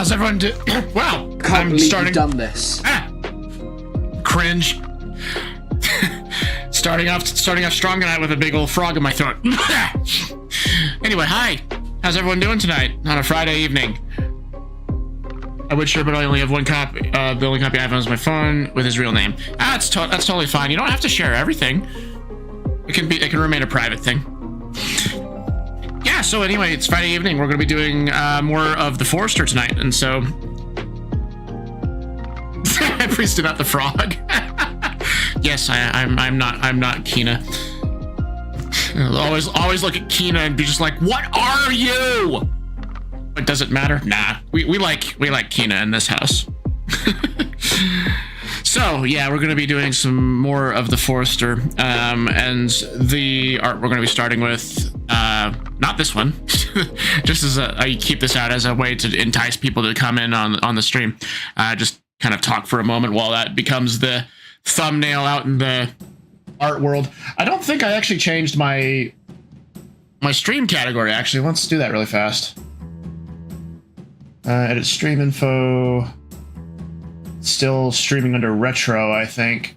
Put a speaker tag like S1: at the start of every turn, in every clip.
S1: How's everyone do? Wow,
S2: Can't believe you've done this.
S1: Cringe. starting off strong tonight with a big old frog in my throat. Anyway, hi. How's everyone doing tonight on a Friday evening? I would sure, but I only have one copy. The only copy I have is my phone with his real name. That's totally fine. You don't have to share everything. It can remain a private thing. Yeah. So anyway, it's Friday evening. We're going to be doing more of the Forester tonight, and so. Please do not the frog. Yes, I'm not Kina. Always look at Kina and be just like, what are you? But does it matter? Nah, we like Kina in this house. So yeah, we're gonna be doing some more of the Forester, and the art we're gonna be starting with, not this one, just as I keep this out as a way to entice people to come in on the stream. Just kind of talk for a moment while that becomes the thumbnail out in the art world. I don't think I actually changed my stream category. Actually, let's do that really fast. Edit stream info. Still streaming under retro, I think.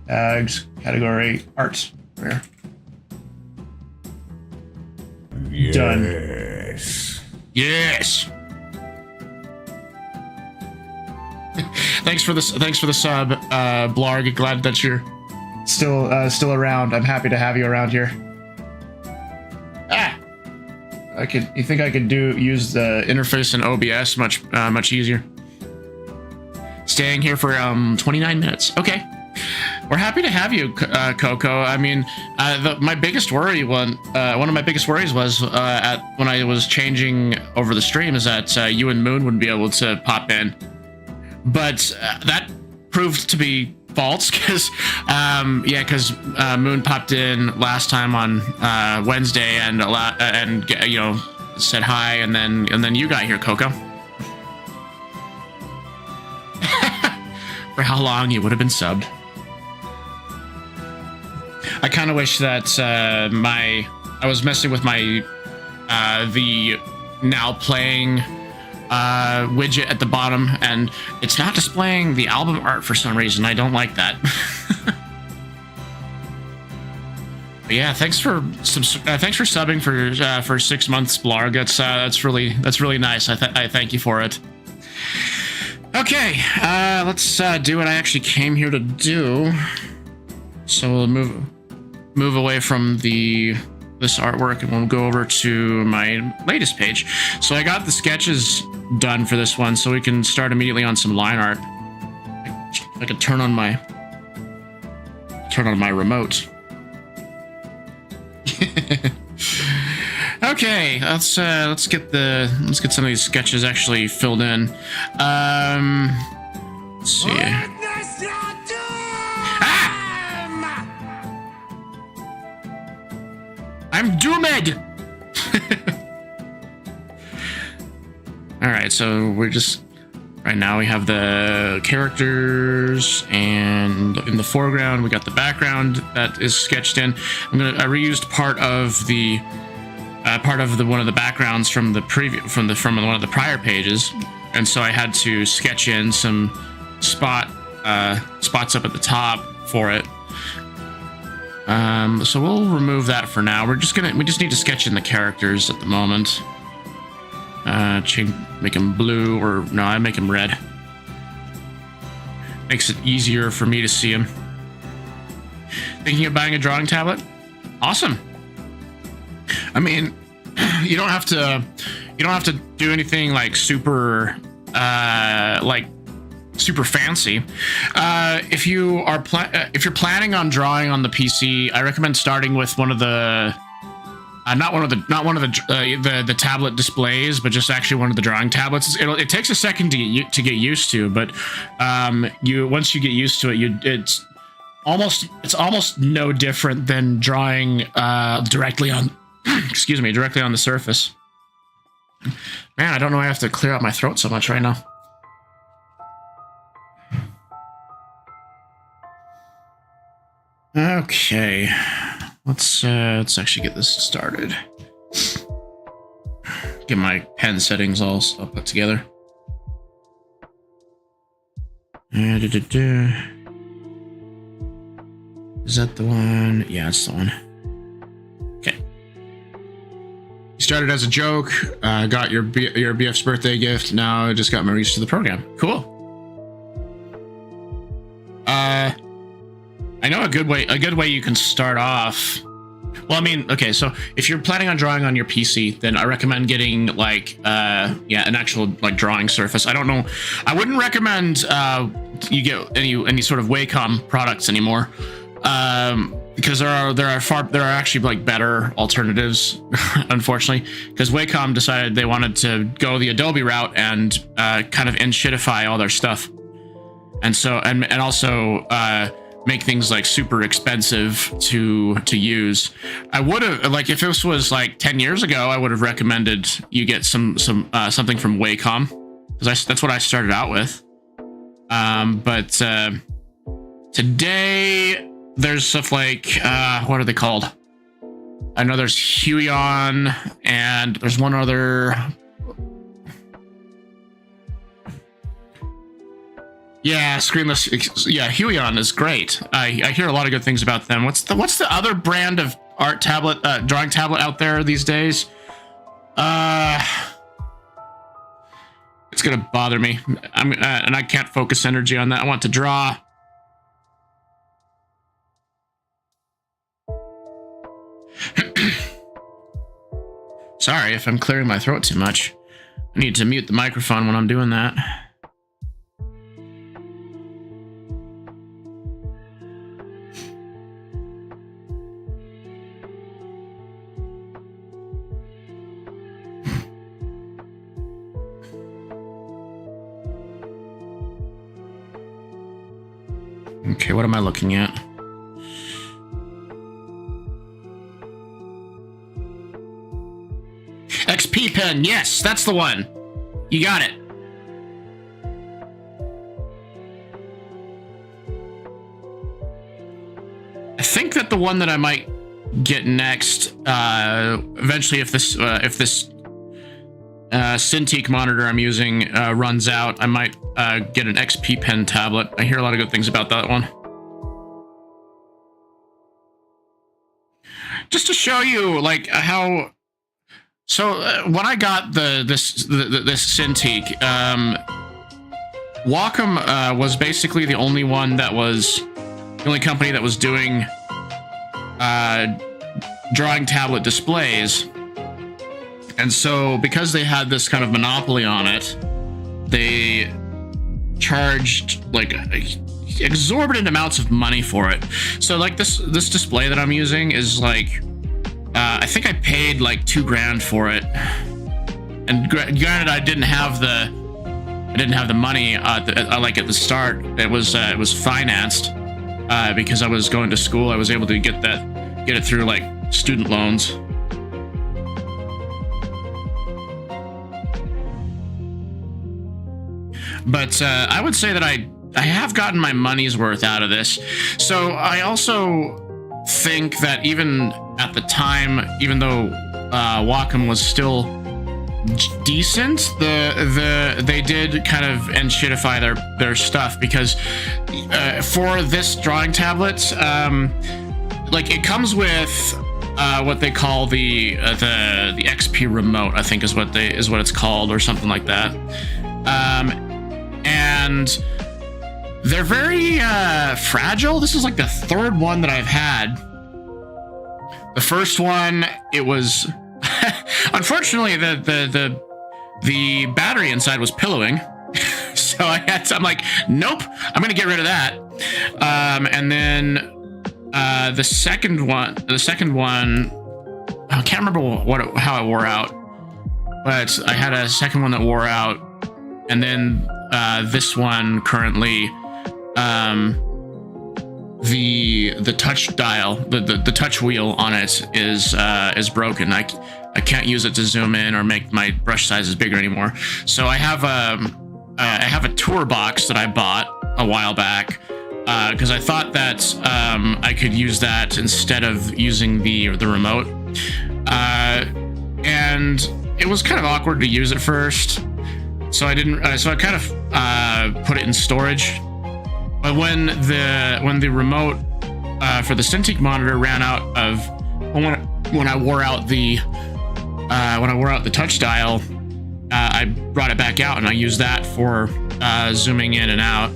S1: Tags, category, art. Where?
S3: Yes.
S1: Done. Yes. Thanks for the sub, Blarg. Glad that you're still around. I'm happy to have you around here. You think I could use the interface in OBS much easier? Staying here for 29 minutes. Okay. We're happy to have you, Coco. I mean, my biggest worry one of my biggest worries was when I was changing over the stream is that you and Moon wouldn't be able to pop in, but that proved to be false because Moon popped in last time on Wednesday and you know, said hi, and then you got here, Coco. For how long you would have been subbed. I kind of wish that I was messing with my the now playing widget at the bottom, and it's not displaying the album art for some reason. I don't like that. But yeah, thanks for subbing for 6 months, Blarg. That's really nice. I thank you for it. Okay, let's do what I actually came here to do. So we'll move away from this artwork, and we'll go over to my latest page. So I got the sketches done for this one, so we can start immediately on some line art. I could turn on my remote. Okay, let's get some of these sketches actually filled in. Let's see. I'm doomed! Alright, so we're just... Right now we have the characters, and in the foreground we got the background that is sketched in. I reused part of the one of the backgrounds from the from one of the prior pages, and so I had to sketch in some spots up at the top for it. So we'll remove that for now. We just need to sketch in the characters at the moment. Make him blue, or no, I make him red. Makes it easier for me to see him. Thinking of buying a drawing tablet? Awesome. I mean, you don't have to do anything like super fancy. If you're planning on drawing on the PC, I recommend starting with one of the not one of the tablet displays, but just actually one of the drawing tablets. It takes a second to get used to, but once you get used to it, it's almost no different than drawing directly on directly on the surface. Man, I don't know why I have to clear out my throat so much right now. Okay, let's actually get this started. get my pen settings all put together. Is that the one? Yeah, it's the one. Okay. You started as a joke, got your BF's birthday gift. Now I just got Maurice to the program. Cool. I know a good way you can start off. Well, I mean, okay, so if you're planning on drawing on your PC, then I recommend getting like an actual like drawing surface. I don't know. I wouldn't recommend you get any sort of Wacom products anymore. Because there are actually like better alternatives, unfortunately, because Wacom decided they wanted to go the Adobe route and kind of shitify all their stuff. And so and also make things like super expensive to use. I would have, like, if this was like 10 years ago, I would have recommended you get something from Wacom, because that's what I started out with. But today there's stuff like what are they called? I know there's Huion, and there's one other. Yeah, screenless. Yeah, Huion is great. I hear a lot of good things about them. What's the other brand of art tablet, drawing tablet out there these days? It's gonna bother me. And I can't focus energy on that. I want to draw. Sorry if I'm clearing my throat too much. I need to mute the microphone when I'm doing that. Okay, what am I looking at? XP pen, yes, that's the one. You got it. I think that the one that I might get next, eventually, if this Cintiq monitor I'm using runs out, I might get an XP pen tablet. I hear a lot of good things about that one. Just to show you, like, how. So when I got this Cintiq, Wacom was basically the only company that was doing drawing tablet displays. And so, because they had this kind of monopoly on it, they charged like exorbitant amounts of money for it. So, like this display that I'm using is like, I think I paid like $2,000 for it. And granted, I didn't have the money like at the start. It was financed because I was going to school. I was able to get it through like student loans. But I would say that I have gotten my money's worth out of this. So I also think that even at the time, even though Wacom was still decent, they did kind of shitify their stuff, because for this drawing tablet, like, it comes with what they call the XP remote, I think is what it's called, or something like that. And they're very fragile. This is like the third one that I've had. The first one, it was unfortunately the battery inside was pillowing. So I'm like, nope, I'm gonna get rid of that. And then the second one, I can't remember how it wore out, but I had a second one that wore out. And then this one currently, the touch dial, the touch wheel on it is broken. I can't use it to zoom in or make my brush sizes bigger anymore. So I have a tour box that I bought a while back, because I thought that I could use that instead of using the remote. And it was kind of awkward to use at first, so I didn't. So I kind of put it in storage. But when the remote for the Cintiq monitor ran out of when I wore out the touch dial, I brought it back out and I used that for zooming in and out.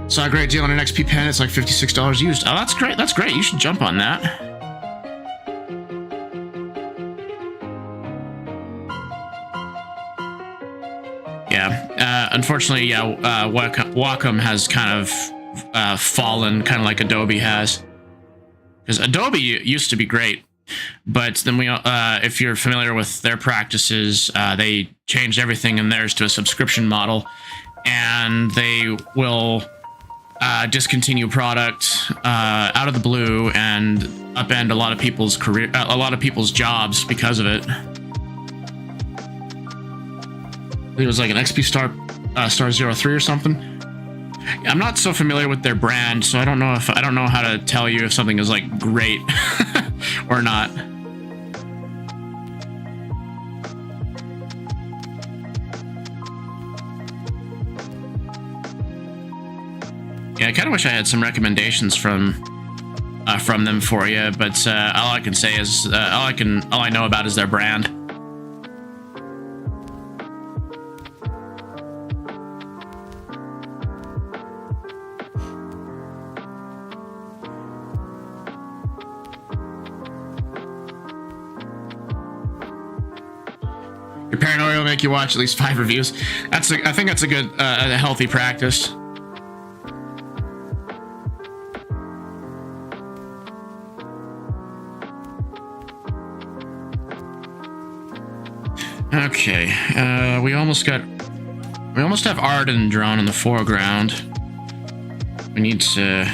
S1: Saw a great deal on an XP pen. It's like $56 used. Oh, that's great. That's great. You should jump on that. Yeah. Unfortunately, yeah. Wacom has kind of fallen, kind of like Adobe has. Because Adobe used to be great, but then if you're familiar with their practices, they changed everything in theirs to a subscription model, and they will discontinue product out of the blue and upend a lot of people's jobs because of it. I think it was like an XP Star 03 or something. I'm not so familiar with their brand, so I don't know how to tell you if something is like great or not. Yeah, I kind of wish I had some recommendations from them for you, but all I can say is all I know about is their brand. Your paranoia will make you watch at least 5 reviews. I think that's a good, a healthy practice. Okay, we almost have Arden drawn in the foreground. We need the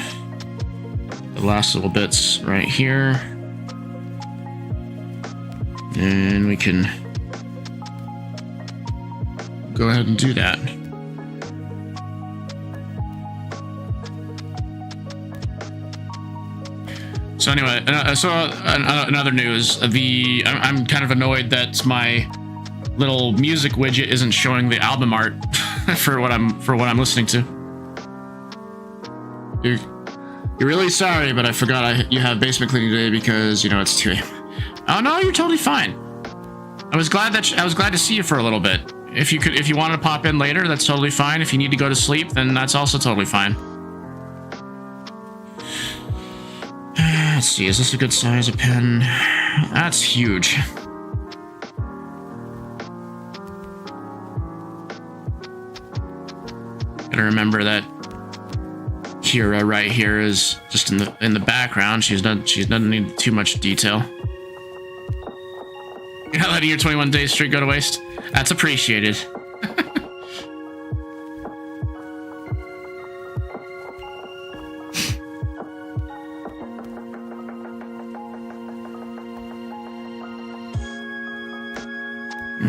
S1: last little bits right here, and we can go ahead and do that. So anyway, another news. I'm kind of annoyed that my little music widget isn't showing the album art for what I'm listening to. You're really sorry, but I forgot you have basement cleaning today because it's 2 a.m. Oh no, you're totally fine. I was glad to see you for a little bit. If you wanted to pop in later, that's totally fine. If you need to go to sleep, then that's also totally fine. Let's see, is this a good size of pen? That's huge. Gotta remember that Kira right here is just in the background. She doesn't need too much detail. You're not letting your 21 days streak go to waste. That's appreciated.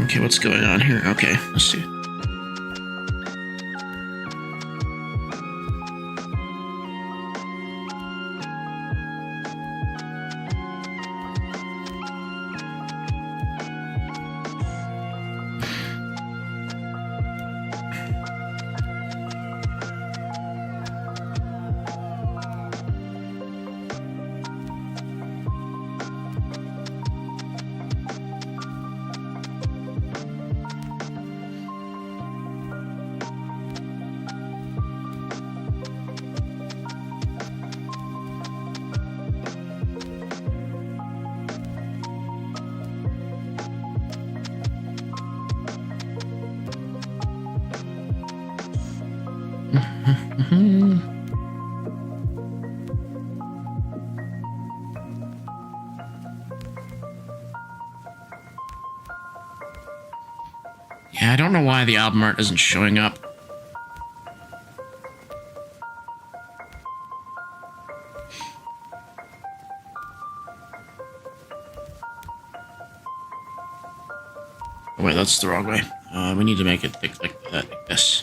S1: Okay, what's going on here? Okay, let's see. Yeah, I don't know why the album art isn't showing up. Oh, wait, that's the wrong way. We need to make it thick like that, like this.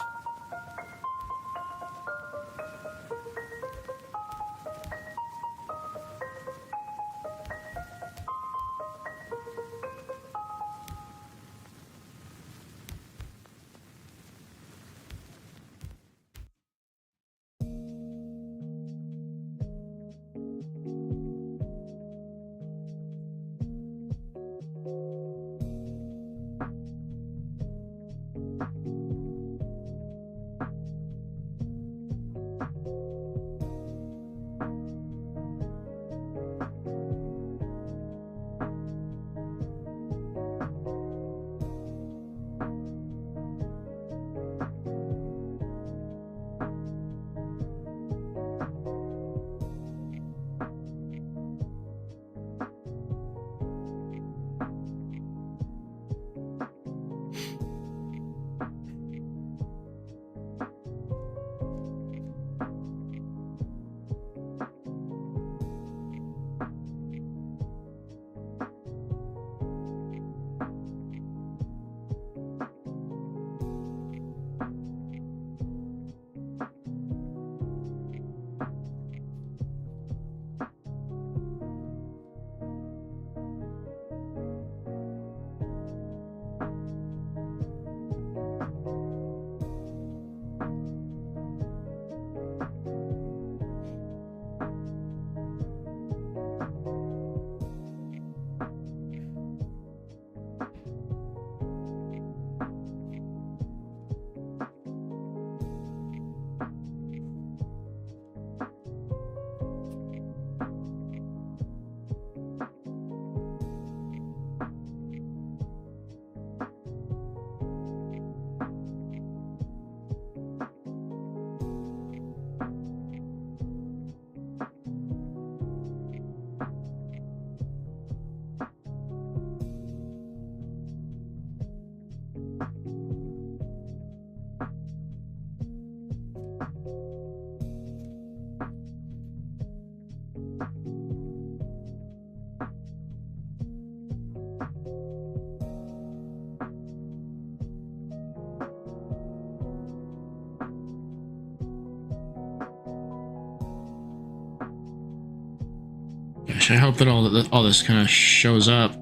S1: Gosh, I hope that all this kind of shows up.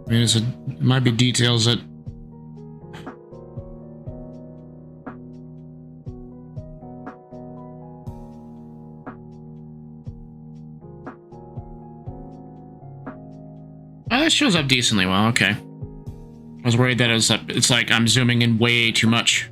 S1: I mean, it might be details that. Oh, that shows up decently well. Okay. I was worried that it's like I'm zooming in way too much.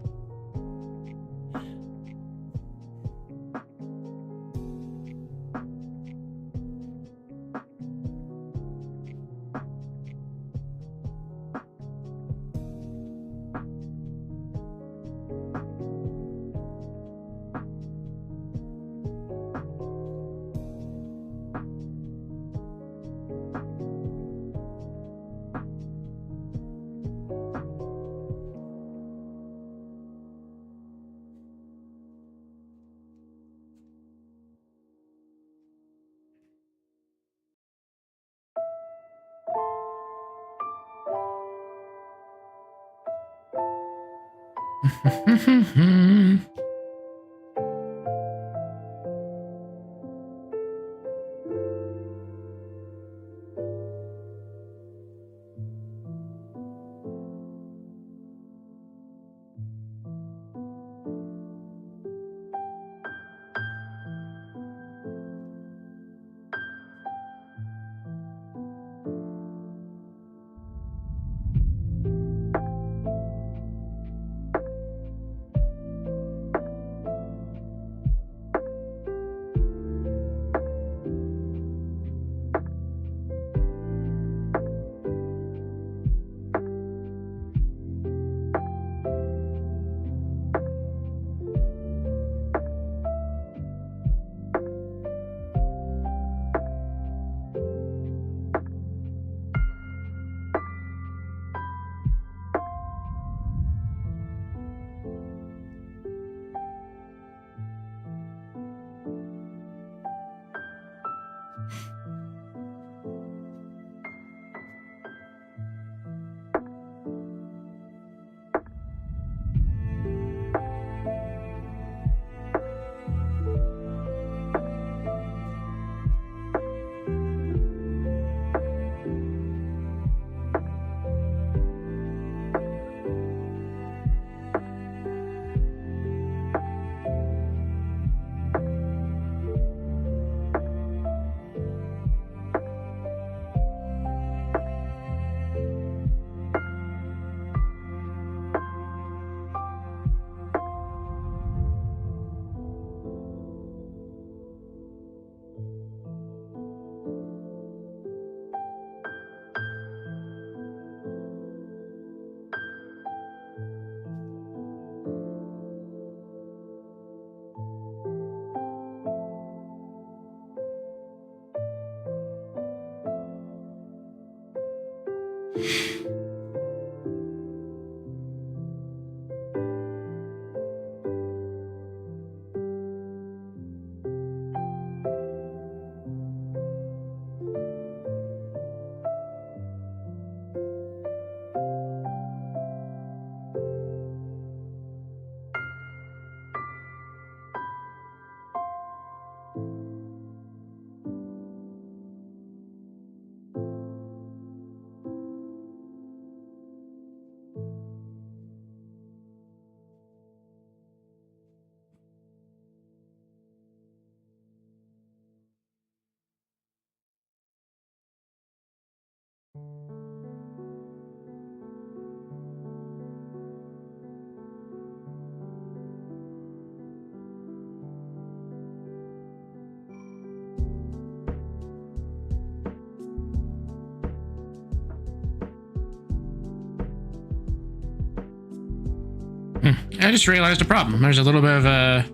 S1: I just realized a problem. There's a little bit of a...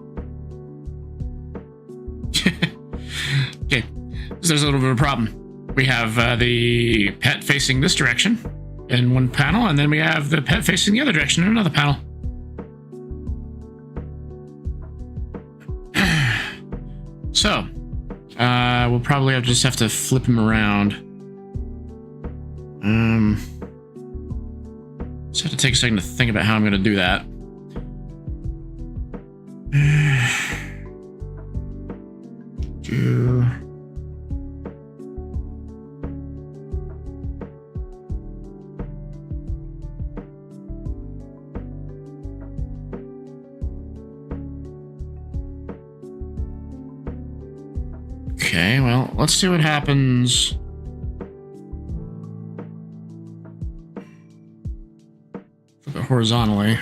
S1: Okay, there's a little bit of a problem. We have the pet facing this direction in one panel, and then we have the pet facing the other direction in another panel. So, we'll probably just have to flip him around. Just have to take a second to think about how I'm going to do that. do. Okay, well, let's see what happens. Flip it horizontally.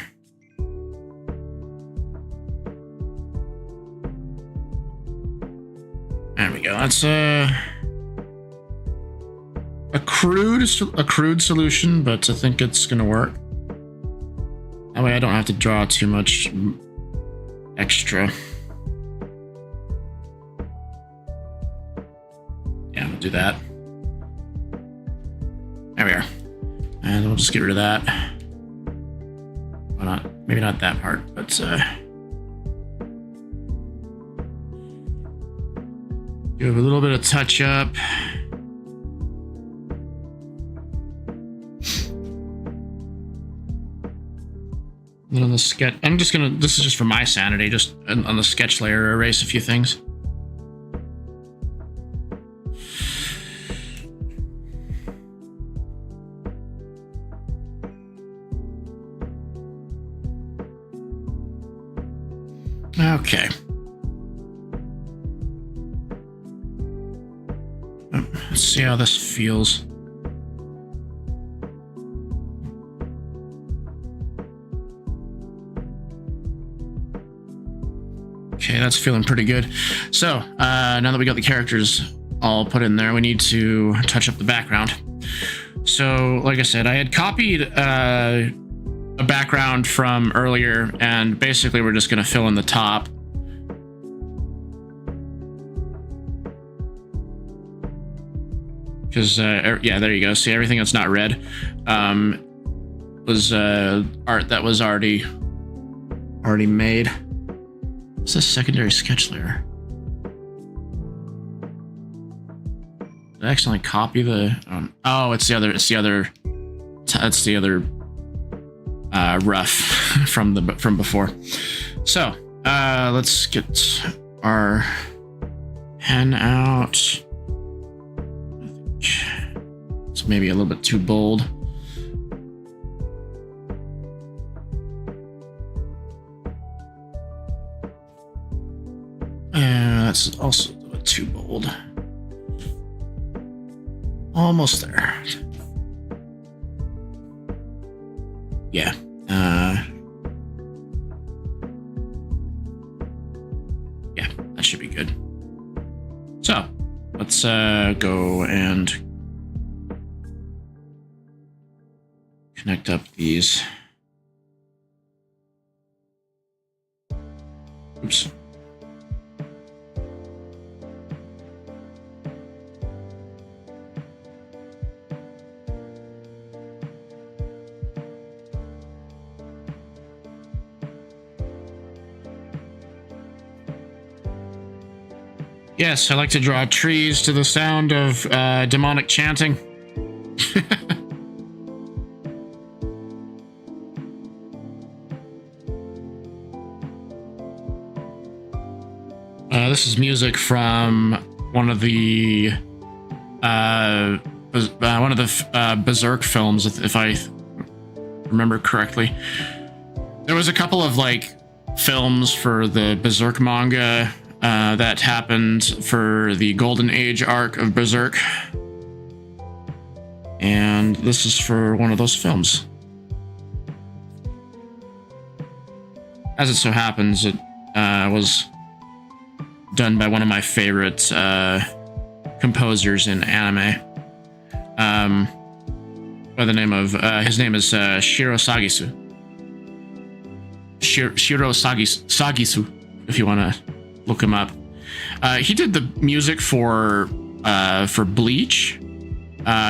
S1: There we go. That's a crude solution, but I think it's gonna work. That way I don't have to draw too much extra. Yeah, we'll do that. There we are. And we'll just get rid of that. Well, not, maybe not that part, but do a little bit of touch up. And then on the sketch, I'm just gonna, this is just for my sanity, just on the sketch layer, erase a few things. Okay. Let's see how this feels. Okay, that's feeling pretty good. So, now that we got the characters all put in there, we need to touch up the background. So, like I said, I had copied a background from earlier, and basically we're just going to fill in the top. Because, yeah, there you go. See, everything that's not red was art that was already made. What's this secondary sketch layer? Did I accidentally copy the? Oh, it's the other. That's the other rough from before. So let's get our pen out. It's maybe a little bit too bold. That's also a little bit too bold. Almost there. Yeah. Yeah, that should be good. So, let's go and connect up these. Oops. Yes, I like to draw trees to the sound of demonic chanting. This is music from one of the Berserk films, if I remember correctly. There was a couple of like films for the Berserk manga that happened for the Golden Age arc of Berserk. And this is for one of those films. As it so happens, it was done by one of my favorite composers in anime. By the name of, his name is Shiro Sagisu. Shiro Sagisu, if you want to look him up. He did the music for Bleach.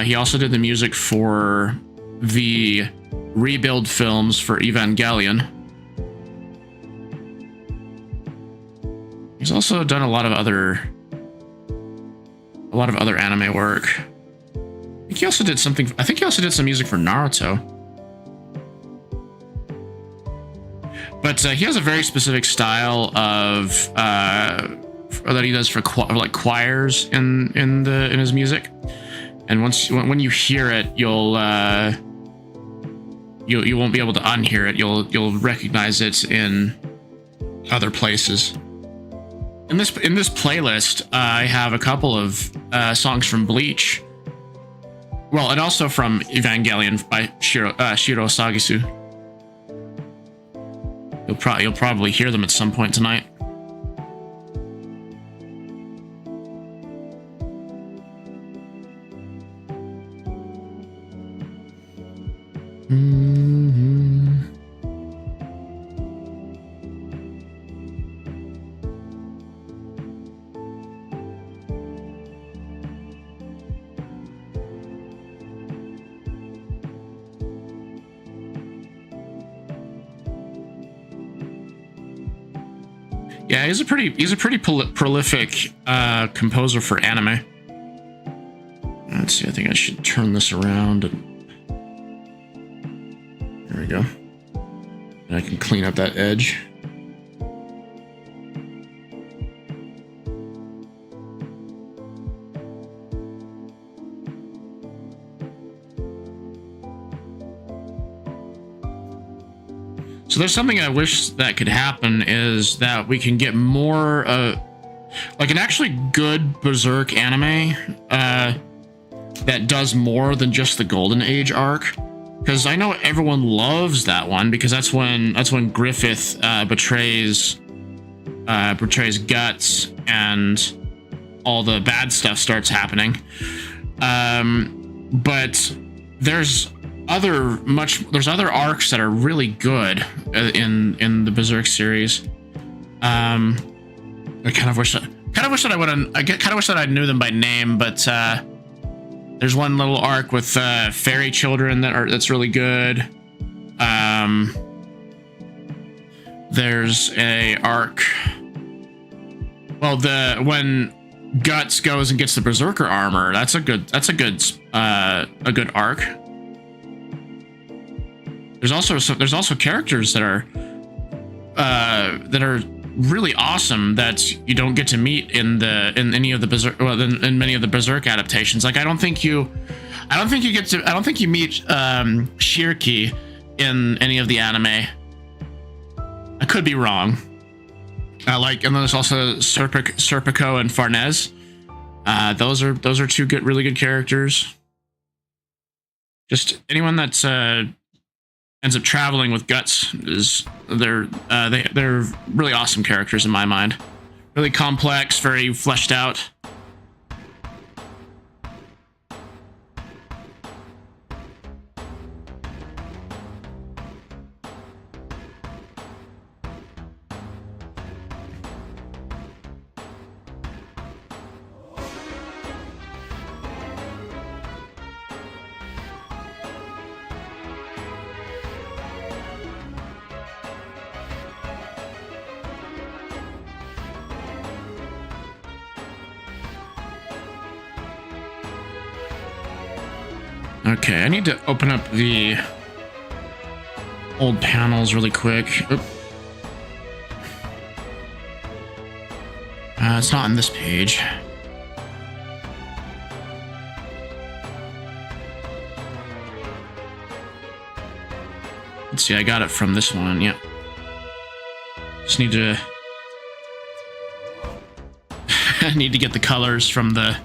S1: He also did the music for the rebuild films for Evangelion. He's also done a lot of other anime work. I think he also did some music for Naruto. But he has a very specific style of for like choirs in his music. And when you hear it, you won't be able to unhear it. You'll recognize it in other places. In this playlist, I have a couple of songs from Bleach. Well, and also from Evangelion by Shiro Sagisu. You'll probably hear them at some point tonight. Yeah, he's a pretty prolific composer for anime. Let's see. I think I should turn this around. There we go. And I can clean up that edge. So there's something I wish that could happen, is that we can get more, like an actually good Berserk anime that does more than just the Golden Age arc. Because I know everyone loves that one, because that's when Griffith betrays Guts and all the bad stuff starts happening. But there's other arcs that are really good in the Berserk series. I kind of wish that I knew them by name, but there's one little arc with fairy children that's really good. There's a arc. Well, when Guts goes and gets the Berserker armor, that's a good arc. There's also characters that are really awesome that you don't get to meet in any of the Berserk, well, in many of the Berserk adaptations. Like I don't think you meet Shirky in any of the anime. I could be wrong. And then there's also Serpico and Farnese. Those are two really good characters. Just anyone that's ends up traveling with Guts they're really awesome characters in my mind. Really complex, very fleshed out. Okay, I need to open up the old panels really quick. It's not on this page. Let's see, I got it from this one, yeah. Just need to... I need to get the colors from the...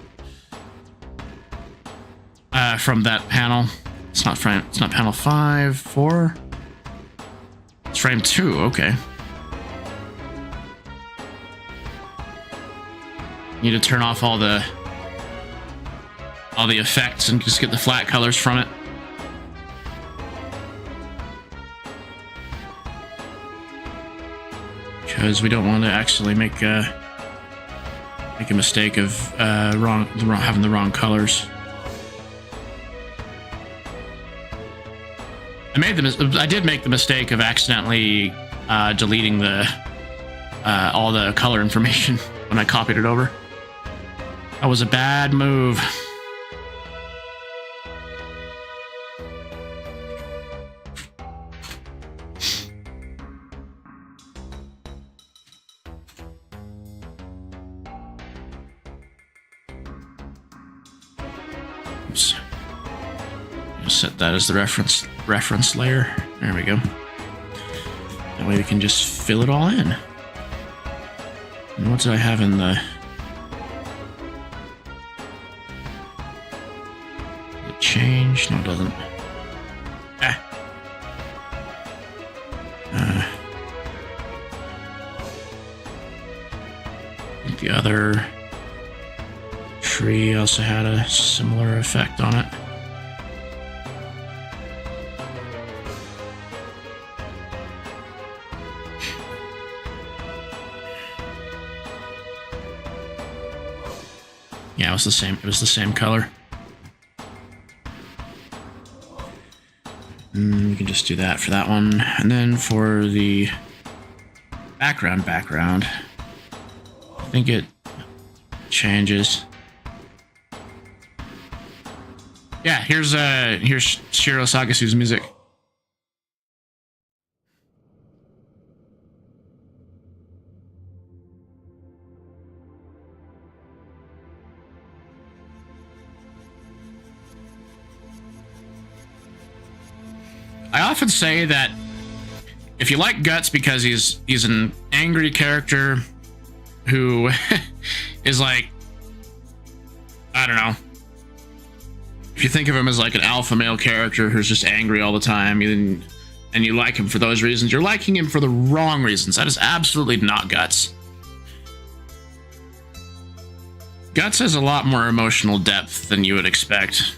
S1: from that panel. It's not panel 5, 4. It's frame 2, okay. Need to turn off all the effects and just get the flat colors from it. Because we don't want to actually make a mistake of having the wrong colors. I did make the mistake of accidentally deleting all the color information when I copied it over. That was a bad move. Oops. Just set that as the reference layer. There we go. That way we can just fill it all in. And what do I have in the... Did it change? No, it doesn't. Ah. I think the other tree also had a similar effect on it. Yeah, it was the same. It was the same color. You can just do that for that one, and then for the background, I think it changes. Yeah, here's Shiro Sagasu's music. I often say that if you like Guts because he's an angry character who is like, I don't know, if you think of him as like an alpha male character who's just angry all the time, and you like him for those reasons, you're liking him for the wrong reasons. That is absolutely not Guts. Guts has a lot more emotional depth than you would expect.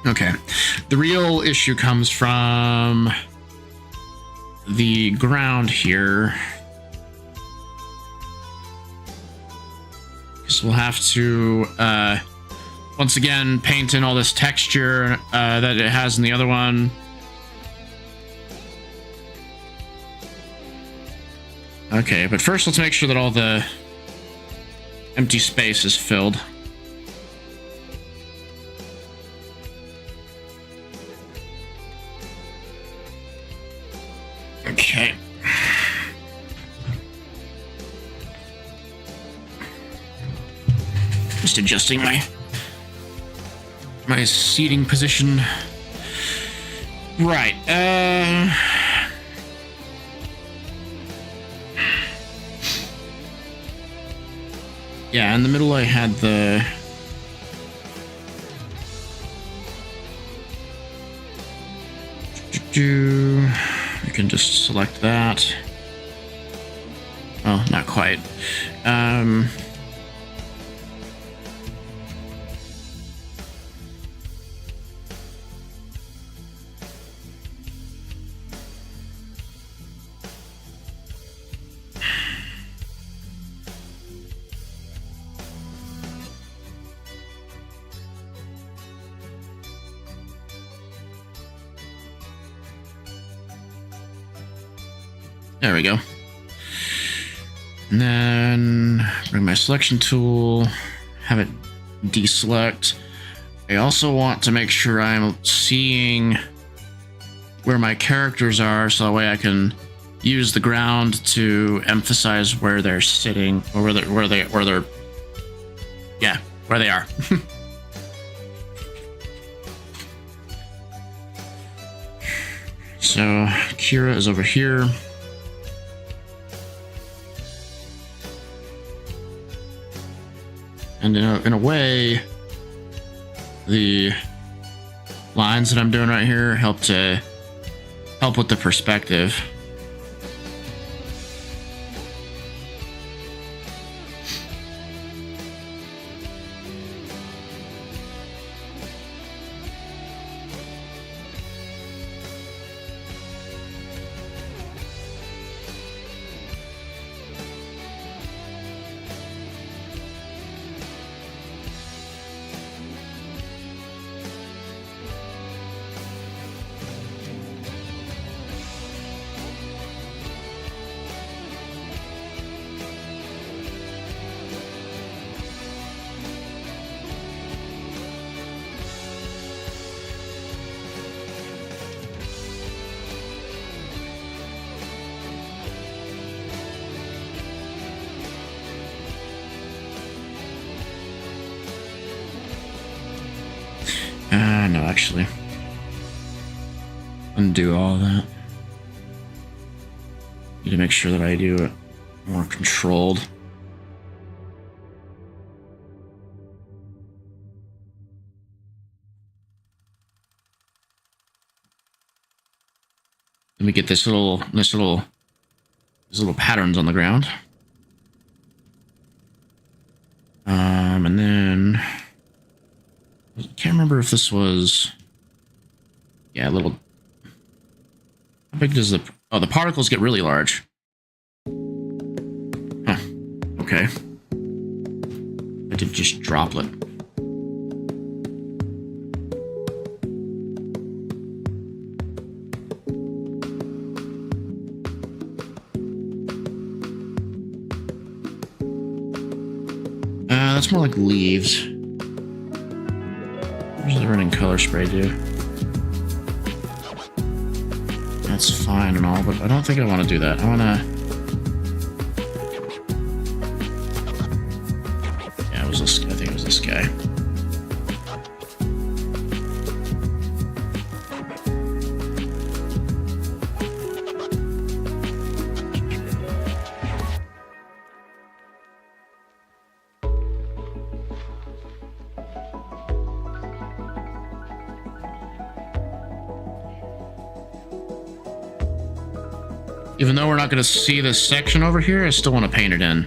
S1: Okay, the real issue comes from the ground here, because we'll have to once again paint in all this texture that it has in the other one. Okay, but first let's make sure that all the empty space is filled. Okay. Just adjusting my seating position. Right. Yeah, in the middle I had the you can just select that. Oh, not quite. There we go. And then bring my selection tool, have it deselect. I also want to make sure I'm seeing where my characters are, so that way I can use the ground to emphasize where they're sitting, or where they are. So Kira is over here. And in a way, the lines that I'm doing right here help with the perspective. actually. Undo all that. Need to make sure that I do it more controlled. Let me get this little patterns on the ground. And then I can't remember if this was, yeah, a little. How big does the particles get really large? Huh. Okay. I did just droplet. That's more like leaves. What does the running color spray do? That's fine and all, but I don't think I want to do that. I want to... Yeah, it was this. I think it was this guy. Even though we're not going to see this section over here, I still want to paint it in.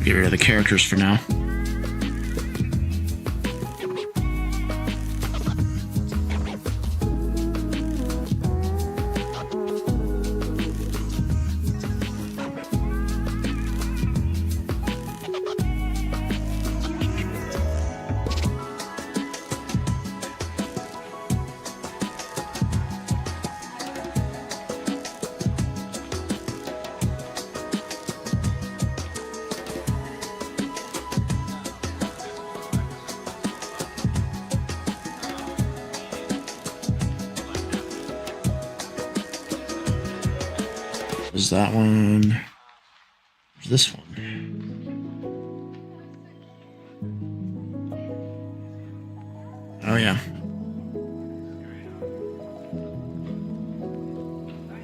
S1: Get rid of the characters for now. Is that one? Where's this one? Oh yeah.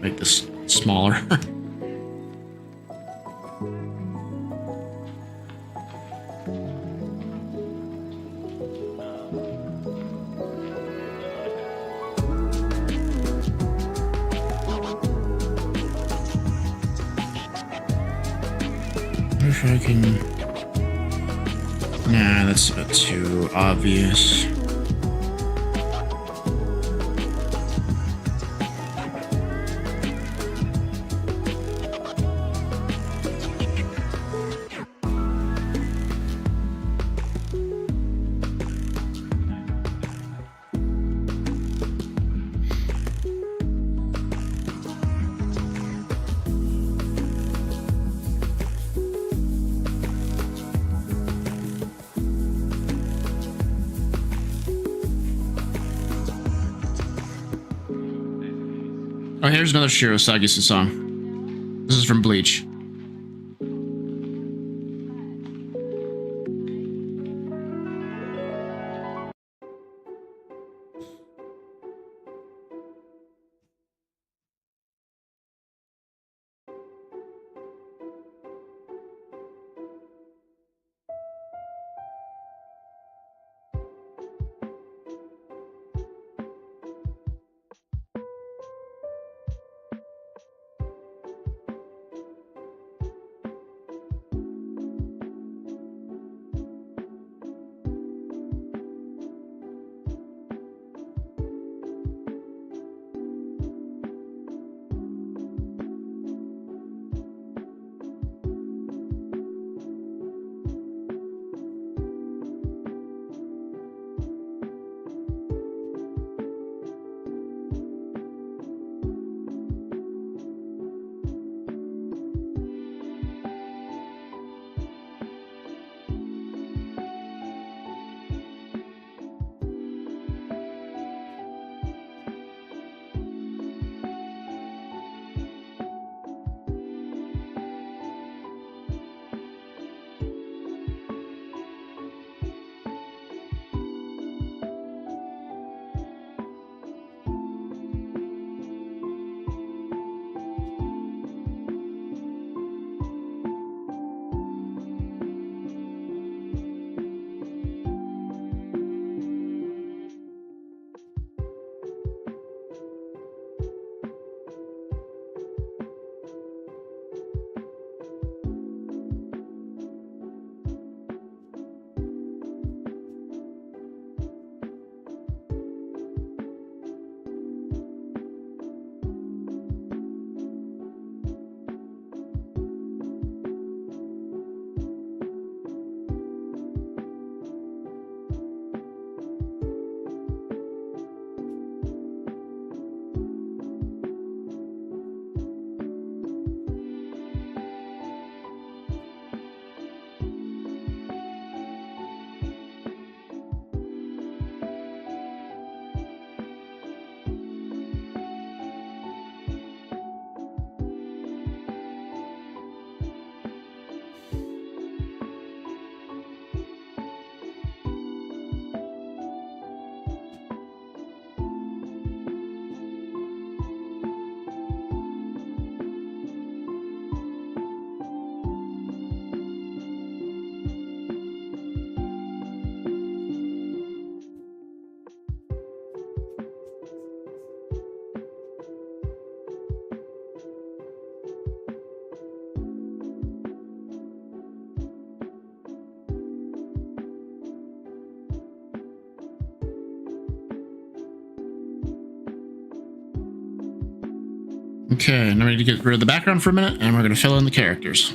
S1: Make this smaller. If I can... Nah, that's a bit too obvious. Oh, here's another Shiro Sagisu song. This is from Bleach. Okay, now we need to get rid of the background for a minute, and we're going to fill in the characters.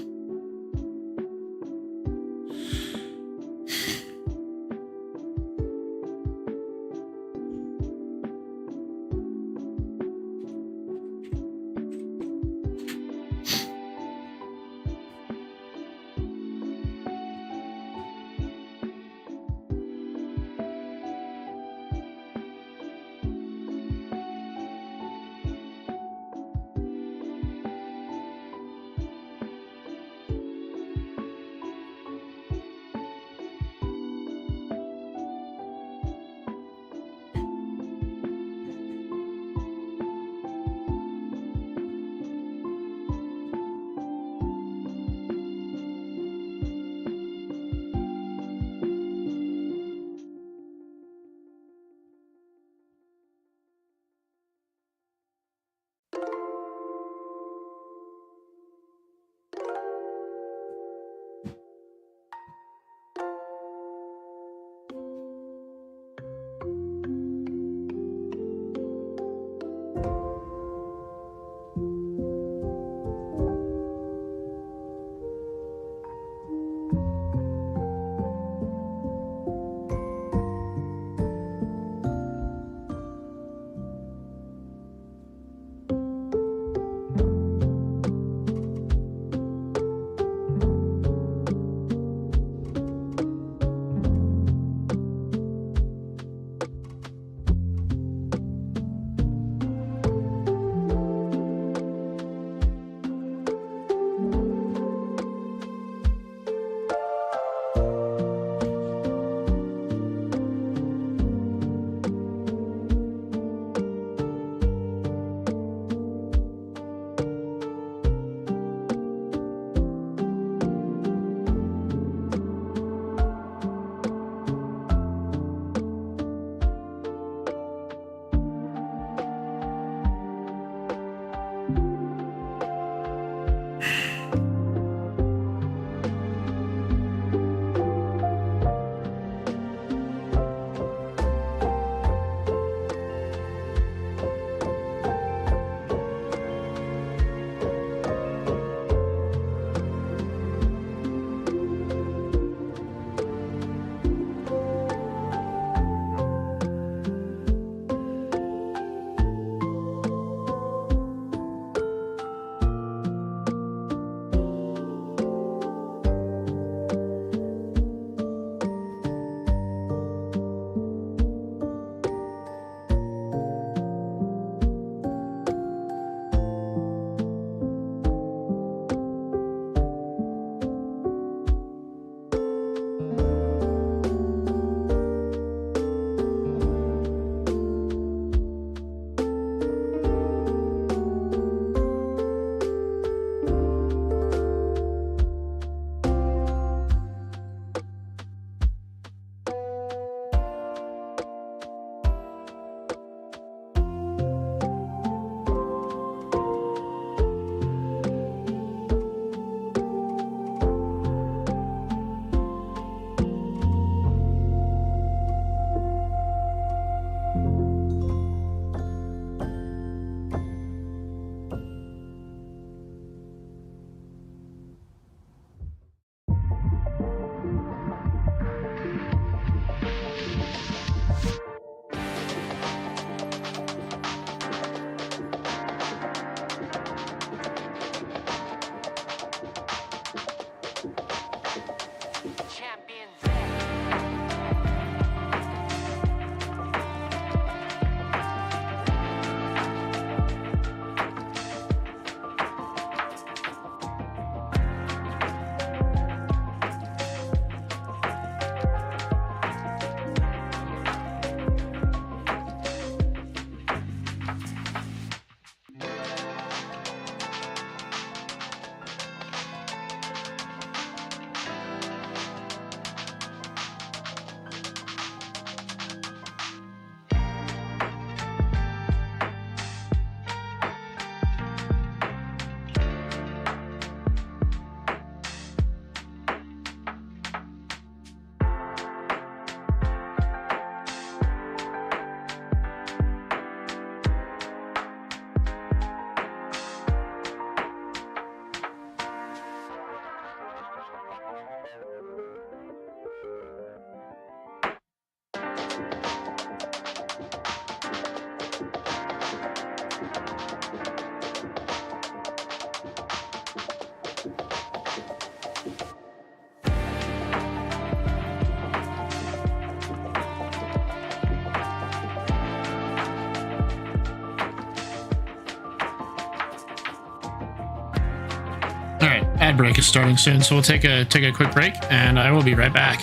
S1: ad break is starting soon, so we'll take a quick break, and I will be right back.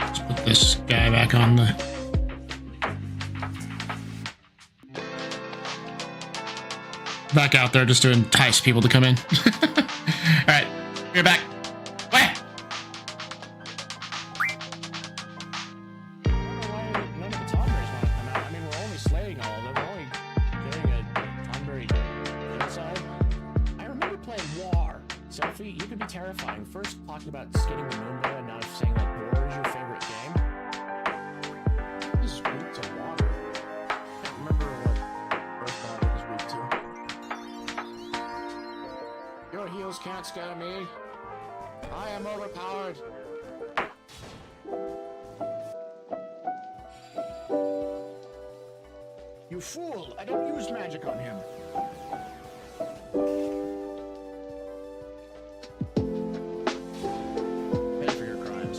S1: Let's put this guy back on the. Back out there just to entice people to come in. All right, we're back. Wait.
S3: None of the Tonberries want to come out. I mean, we're only slaying all of them. We're only getting a Tonberry inside. I remember playing War. Selfie, you could be terrifying. First talking about skinning the moon bear, and now saying that War is your favorite game. This is weak to water. I can't remember what Earth Water is weak to. Your heels can't scare me. I am overpowered. You fool! I don't use magic on him. Pay for your crimes.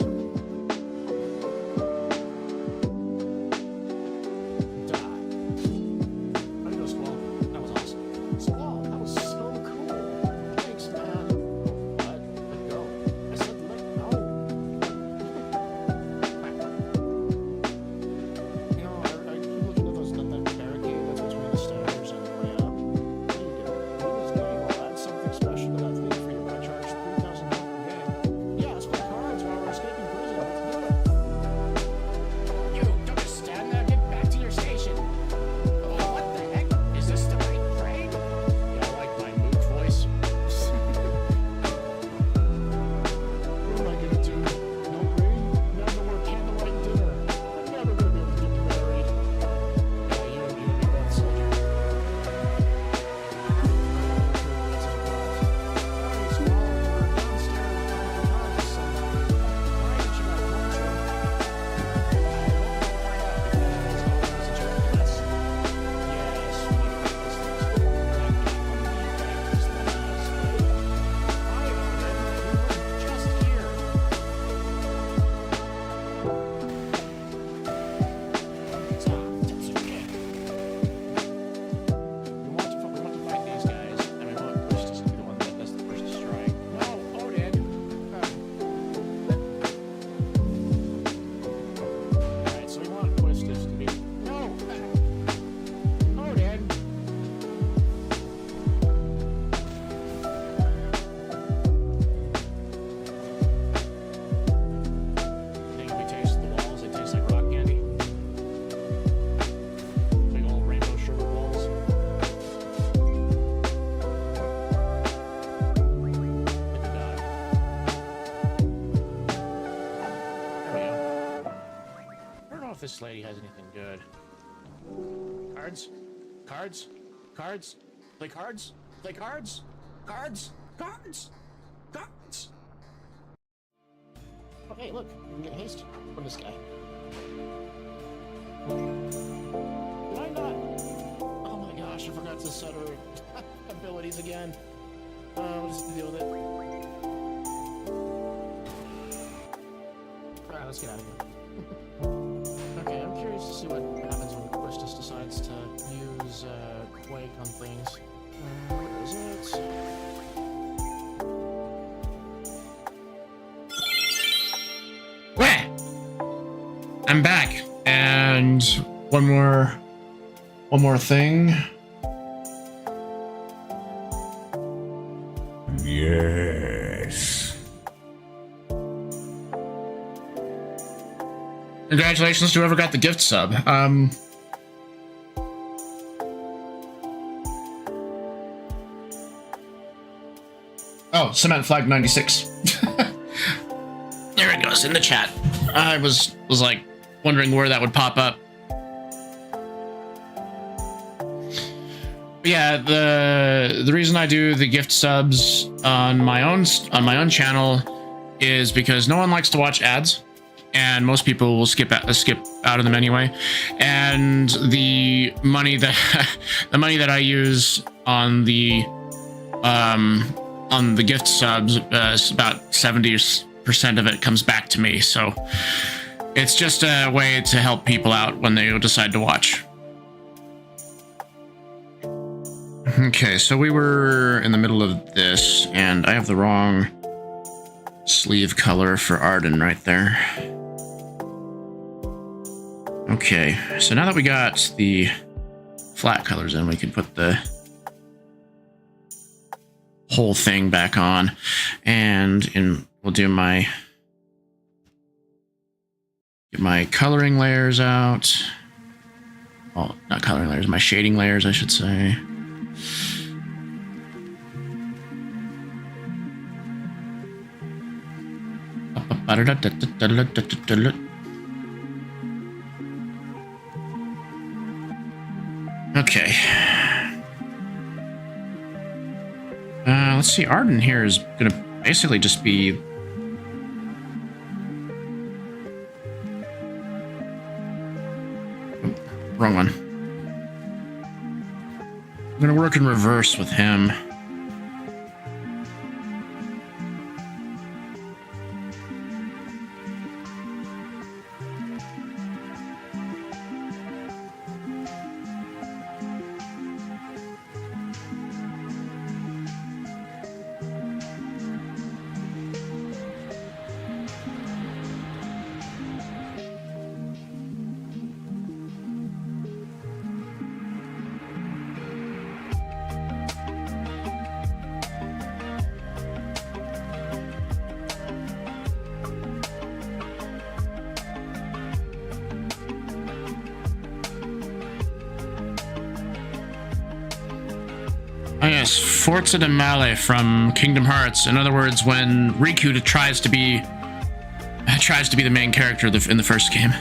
S3: Die. How do you go, Squall? That was awesome. Squall, that was so cool. Thanks, man. What? Let go. I said let go. You know, I keep looking at that barricade that's between the stairs and the way up. What do you do? What is going? Well, add something special to that thing for you. I charge 3,000 per game. Yeah, let's play cards while we're escaping prison. Let's do it. You, don't just stand there. Get back to your station. Oh, what the heck? Is this the right train? Yeah, I like my mood voice. What am I gonna do? No rain? Never more candlelight dinner. I'm never gonna be able to get married. Yeah, you and me both, soldier. This lady has anything good. Cards? Cards? Cards? Play cards? Play cards? Cards? Cards? Cards? Oh, hey, look. You can get haste from this guy. Did I not? Oh my gosh, I forgot to set her abilities again. We'll just deal with it. Alright, let's get out of here. Okay, I'm curious to see what happens when Quistis decides to use Quake on things. Where is it?
S1: Where? I'm back, and one more thing. Yes. Congratulations to whoever got the gift sub. Oh, Cement Flag 96. There it goes in the chat. I was like wondering where that would pop up. Yeah, the reason I do the gift subs on my own channel is because no one likes to watch ads, and most people will skip out of them anyway. And the money that I use on the gift subs, about 70% of it comes back to me. So it's just a way to help people out when they decide to watch. Okay, so we were in the middle of this, and I have the wrong sleeve color for Arden right there. Okay, so now that we got the flat colors in, we can put the whole thing back on, and we'll do my get my coloring layers out. Well, not coloring layers, my shading layers, I should say. Okay. Let's see. Arden here is gonna basically just be. Oh, wrong one. I'm gonna work in reverse with him. Oh yes, Forza de Male from Kingdom Hearts. In other words, when Riku tries to be the main character in the first game.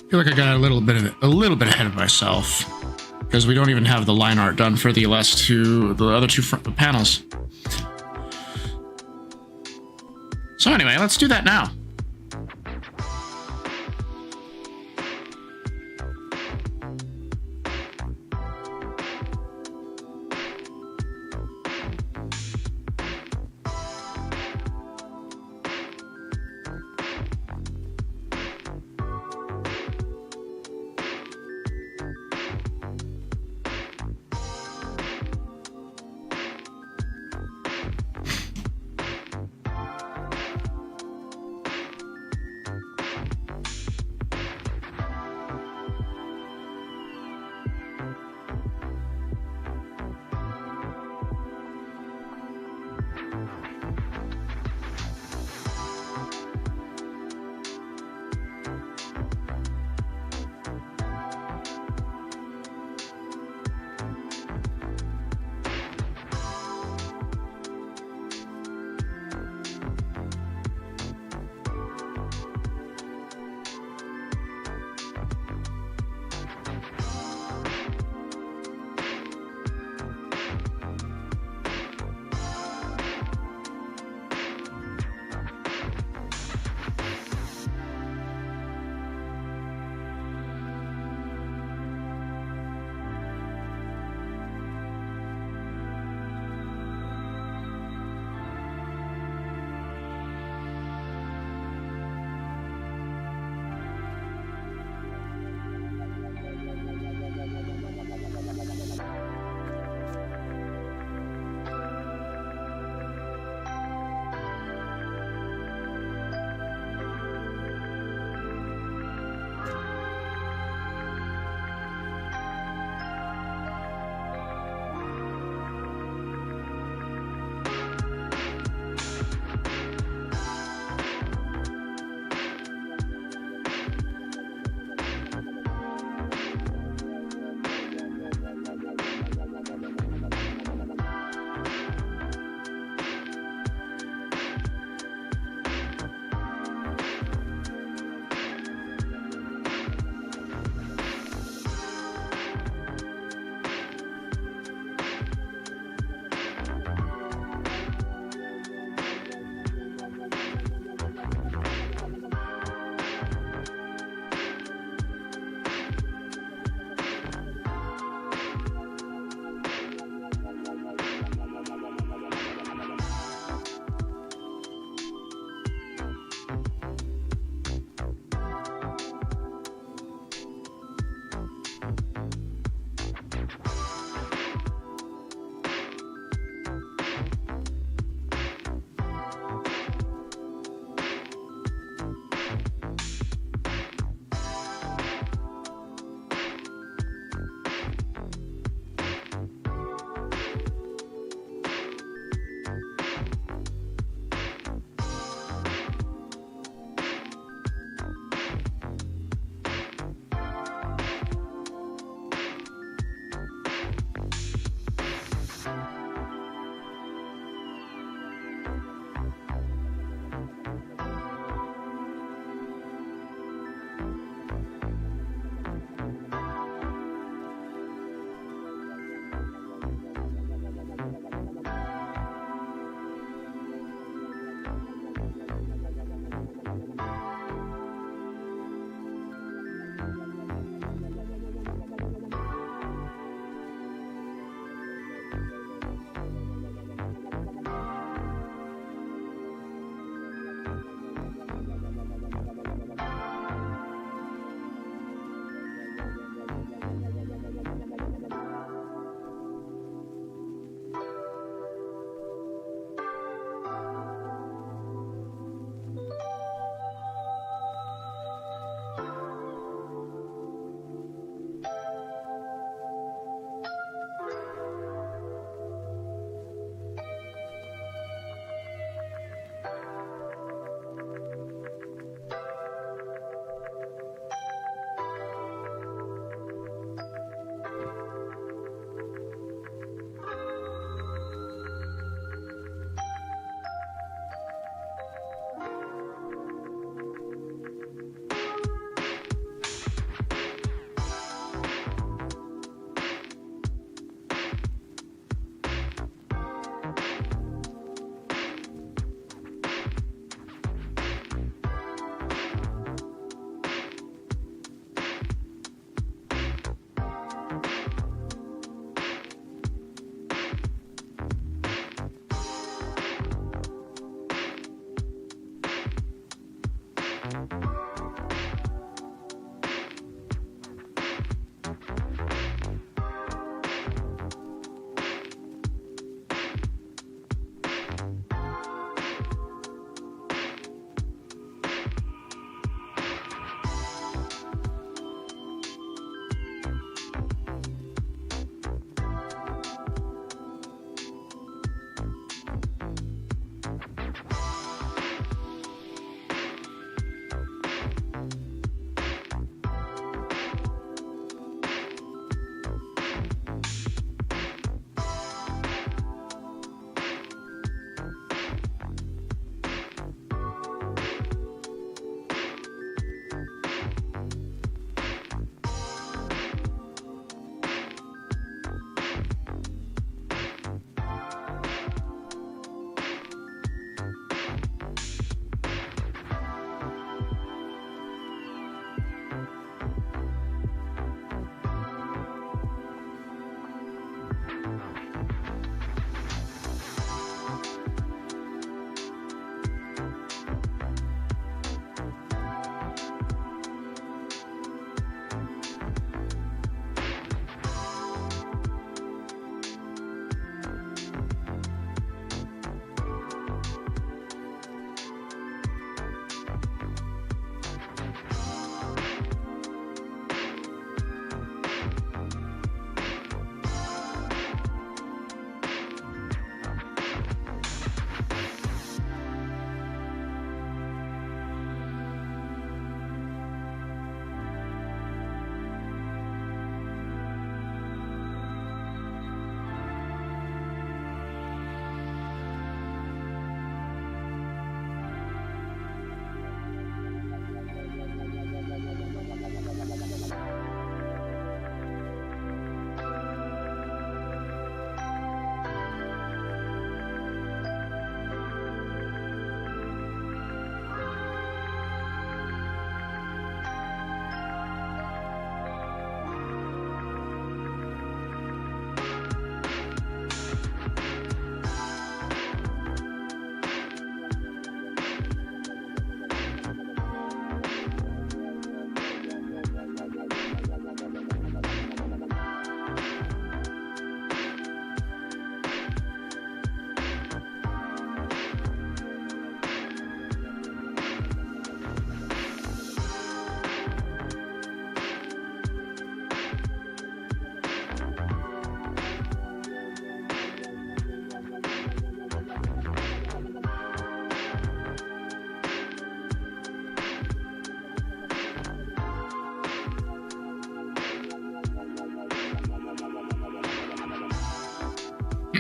S1: feel like I got a little bit ahead of myself because we don't even have the line art done for the other two panels. So anyway, let's do that now.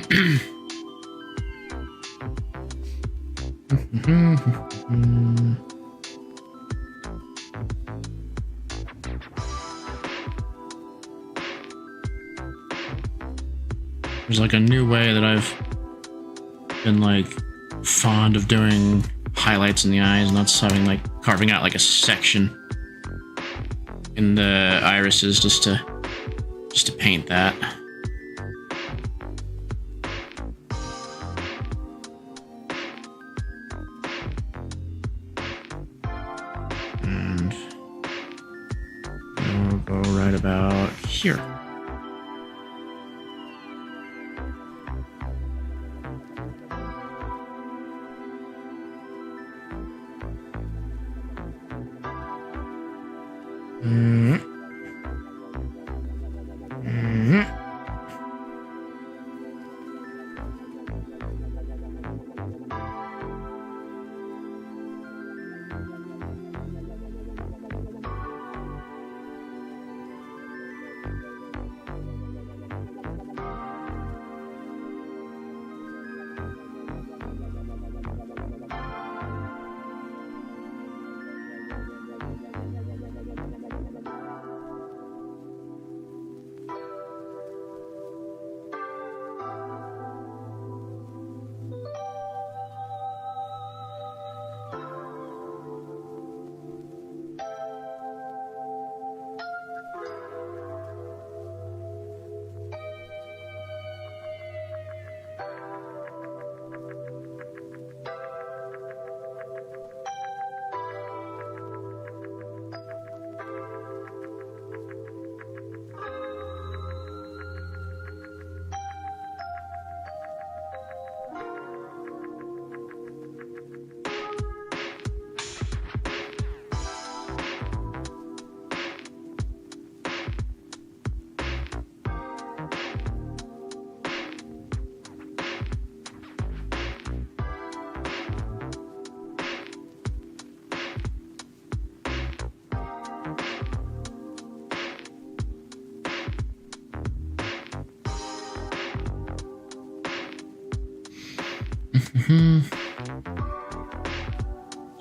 S1: There's like a new way that I've been like fond of doing highlights in the eyes, and that's having like carving out like a section in the irises just to paint that. And we'll go right about here.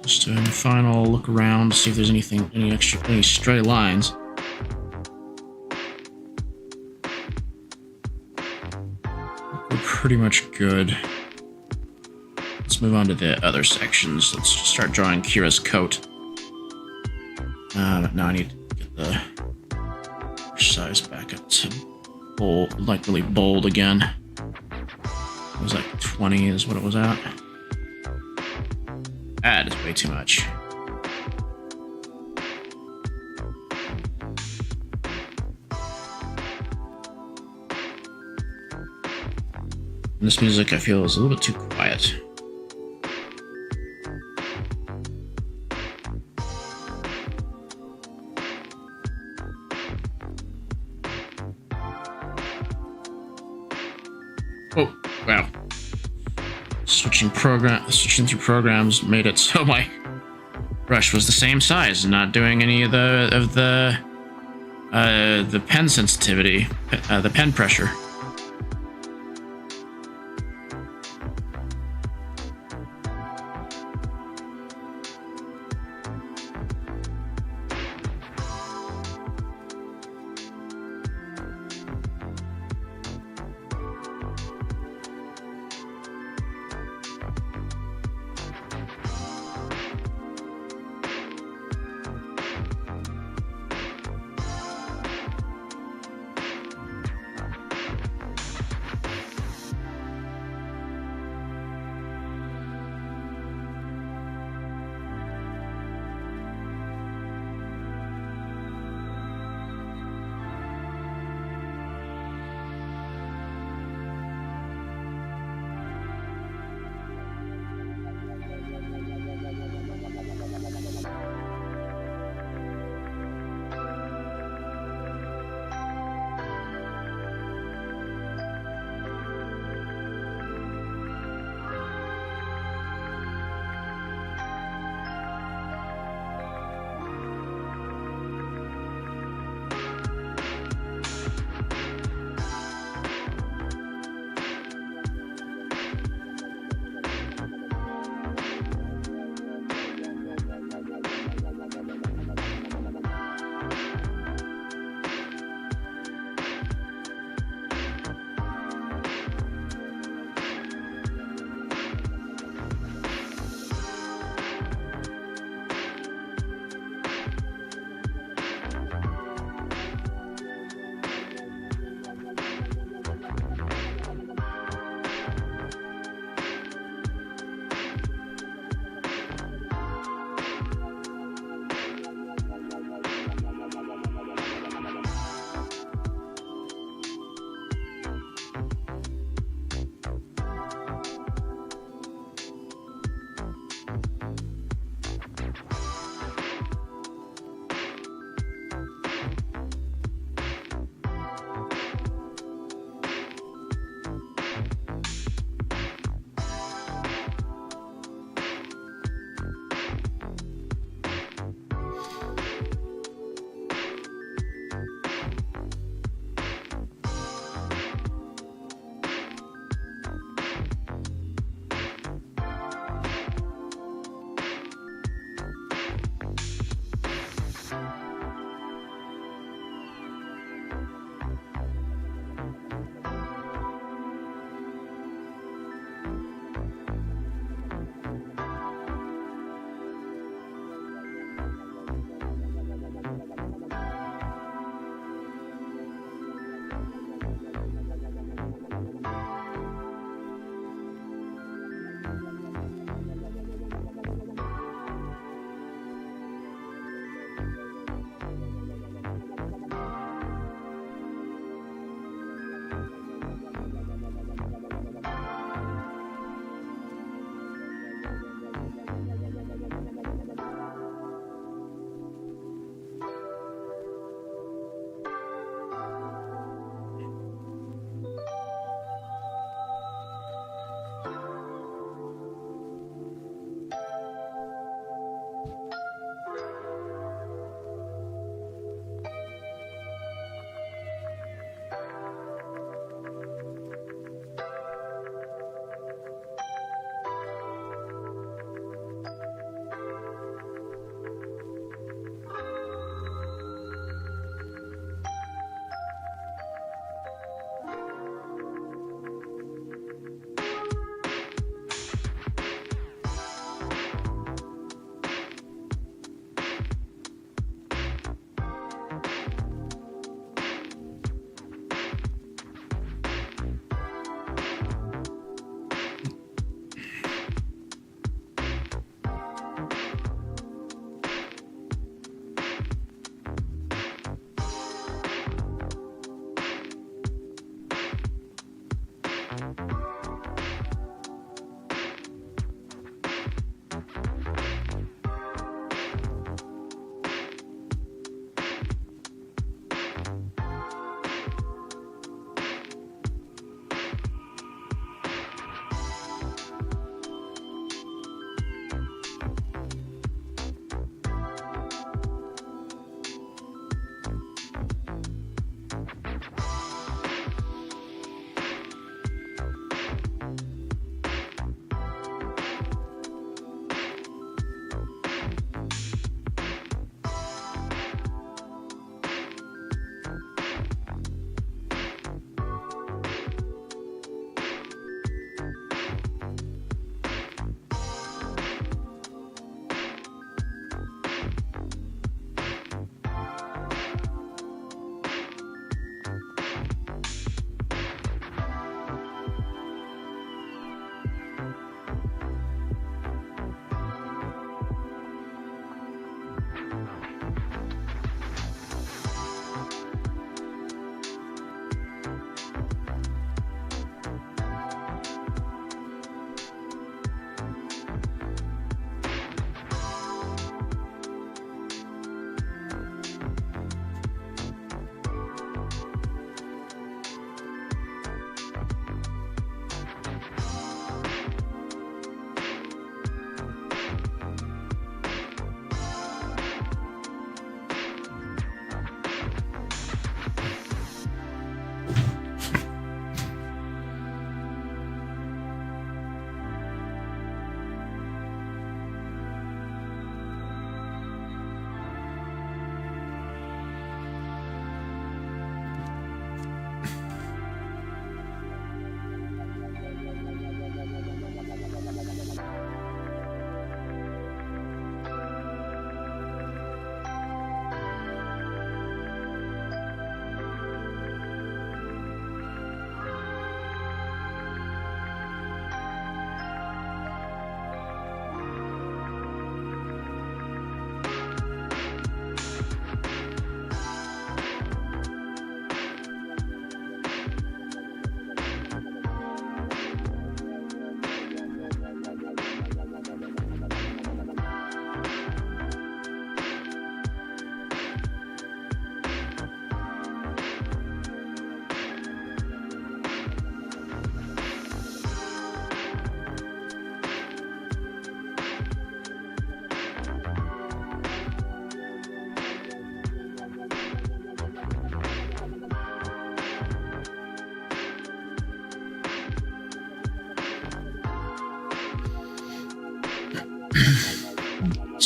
S1: Just doing a final look around to see if there's any stray lines. We're pretty much good. Let's move on to the other sections. Let's just start drawing Kira's coat. Now I need to get the size back up to bold, like really bold again. It was like 20 is what it was at. That is way too much. And this music I feel is a little bit too quiet. Oh, wow. Switching through programs made it so my brush was the same size and not doing any of the pen sensitivity, the pen pressure.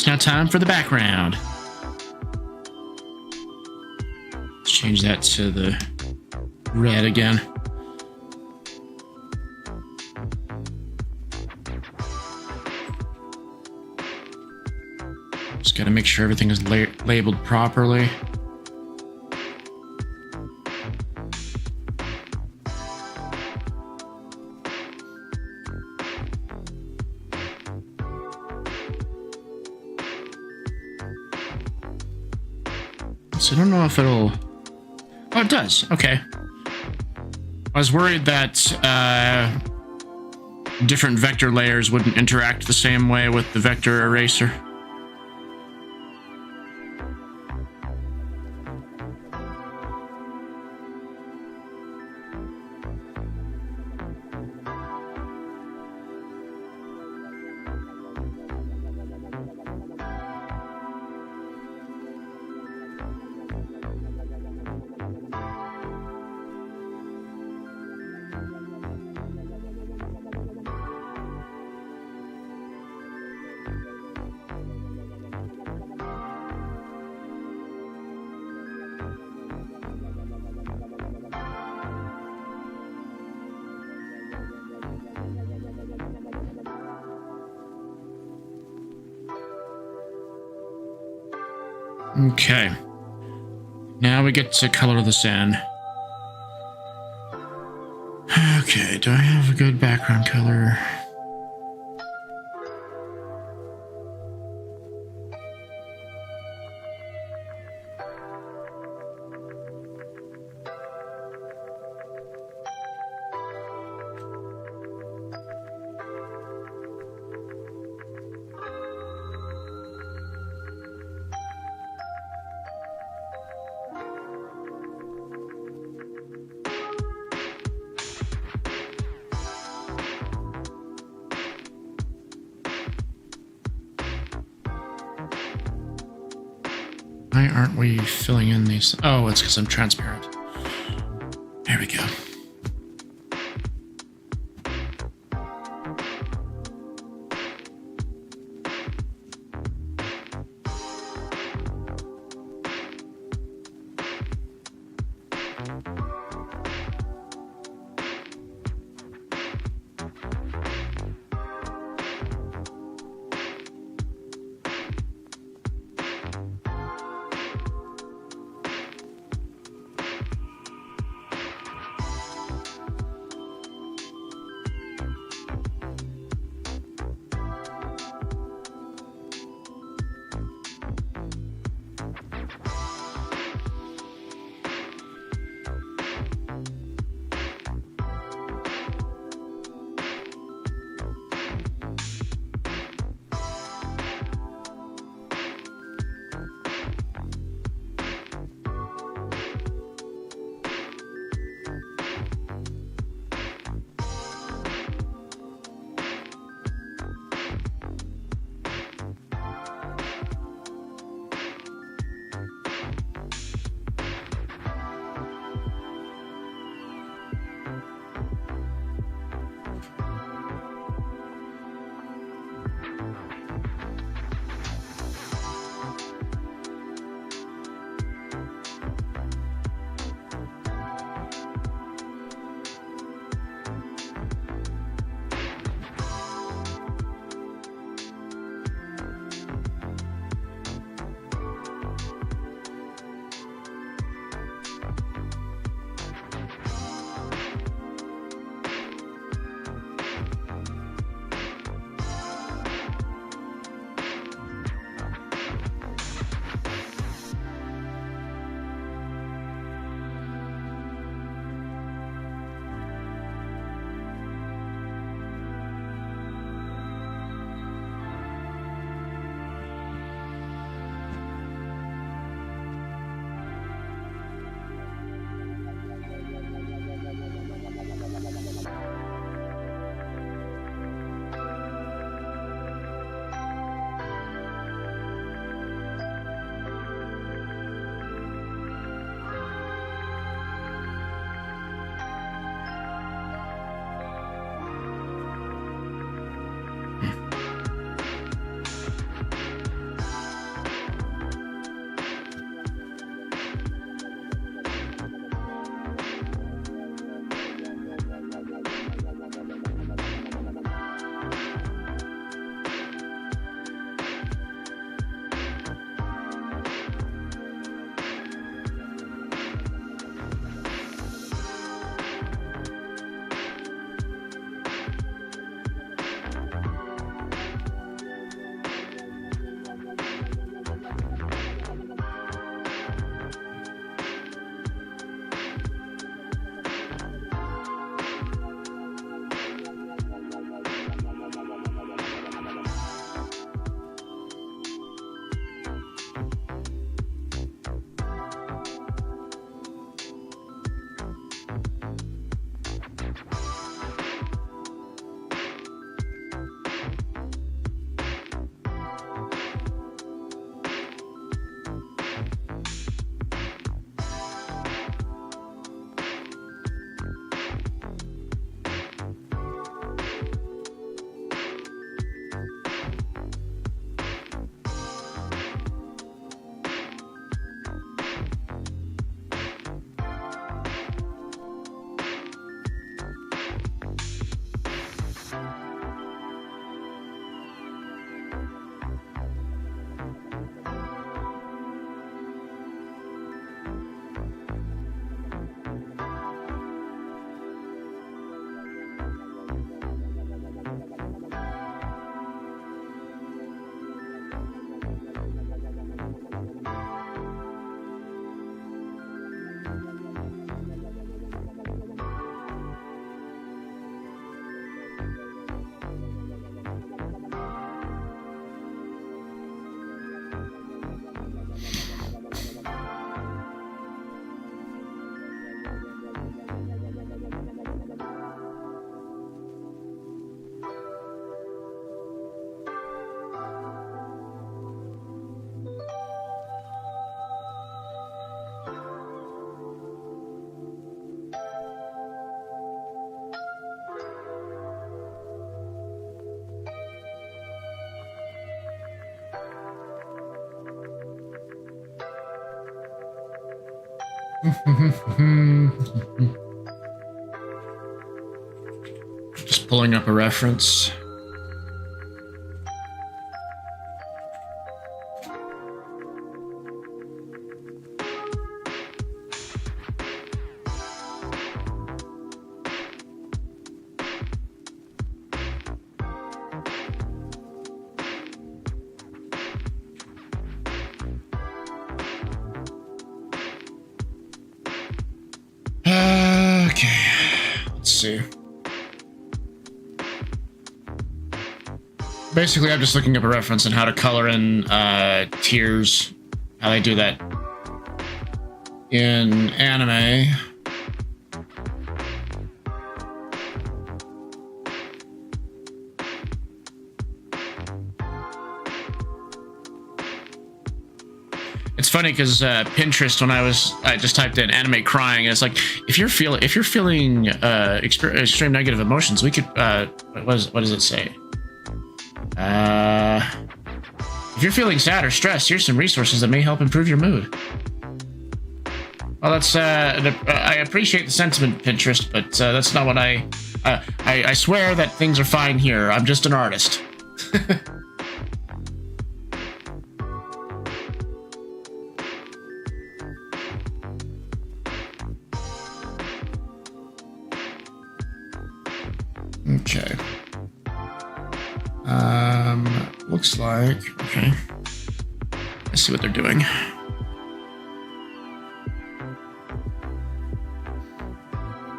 S1: It's now time for the background. Let's change that to the red again. Just got to make sure everything is labeled properly. So I don't know if it'll... Oh, it does. Okay. I was worried that different vector layers wouldn't interact the same way with the vector eraser. Okay. Now we get to color the sand. Okay, do I have a good background color? Why aren't we filling in these? Oh, it's because I'm transparent. There we go. Just pulling up a reference. Okay, let's see. Basically, I'm just looking up a reference on how to color in tiers, how they do that in anime. It's funny because Pinterest, when I just typed in anime crying, and it's like if you're feeling extreme negative emotions, we could what does it say? If you're feeling sad or stressed, here's some resources that may help improve your mood. Well, that's I appreciate the sentiment, Pinterest, but that's not what I swear that things are fine here. I'm just an artist. Okay. Looks like, okay. Let's see what they're doing.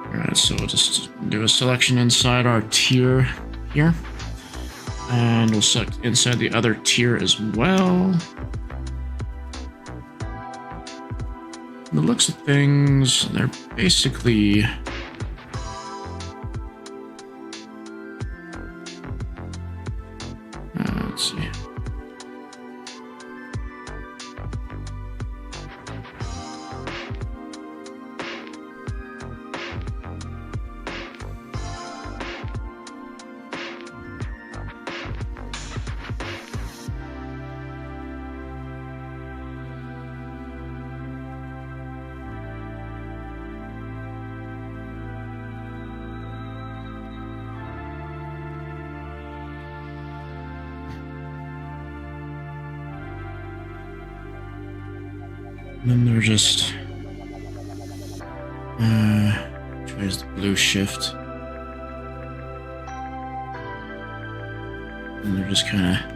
S1: Alright, so we'll just do a selection inside our tier here. And we'll select inside the other tier as well. The looks of things, they're basically... let's see. And then they're just tries the blue shift, and they're just kind of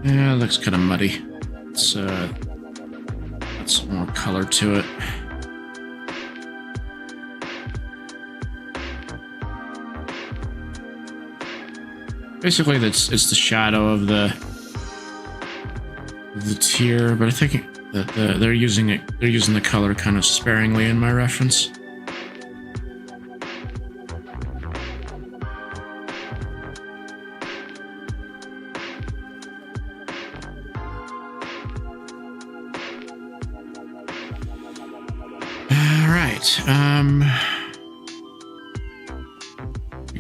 S1: yeah, it looks kind of muddy. Let's add some more color to it. Basically, it's the shadow of the tier, but I think that they're using the color kind of sparingly in my reference.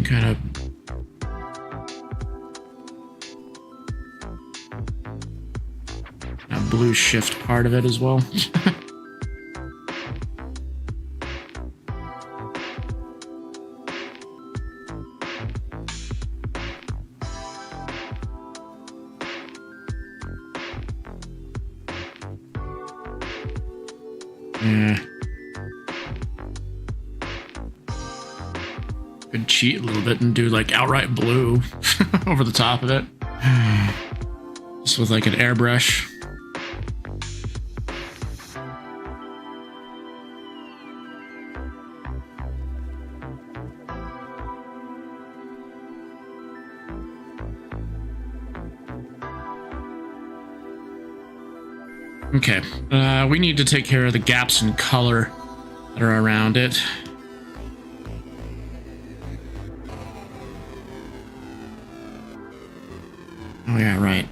S1: Kind of a blue shift part of it as well. Yeah. Could cheat a little bit and do like outright blue over the top of it. Just with like an airbrush. Okay, we need to take care of the gaps in color that are around it. Oh yeah, right.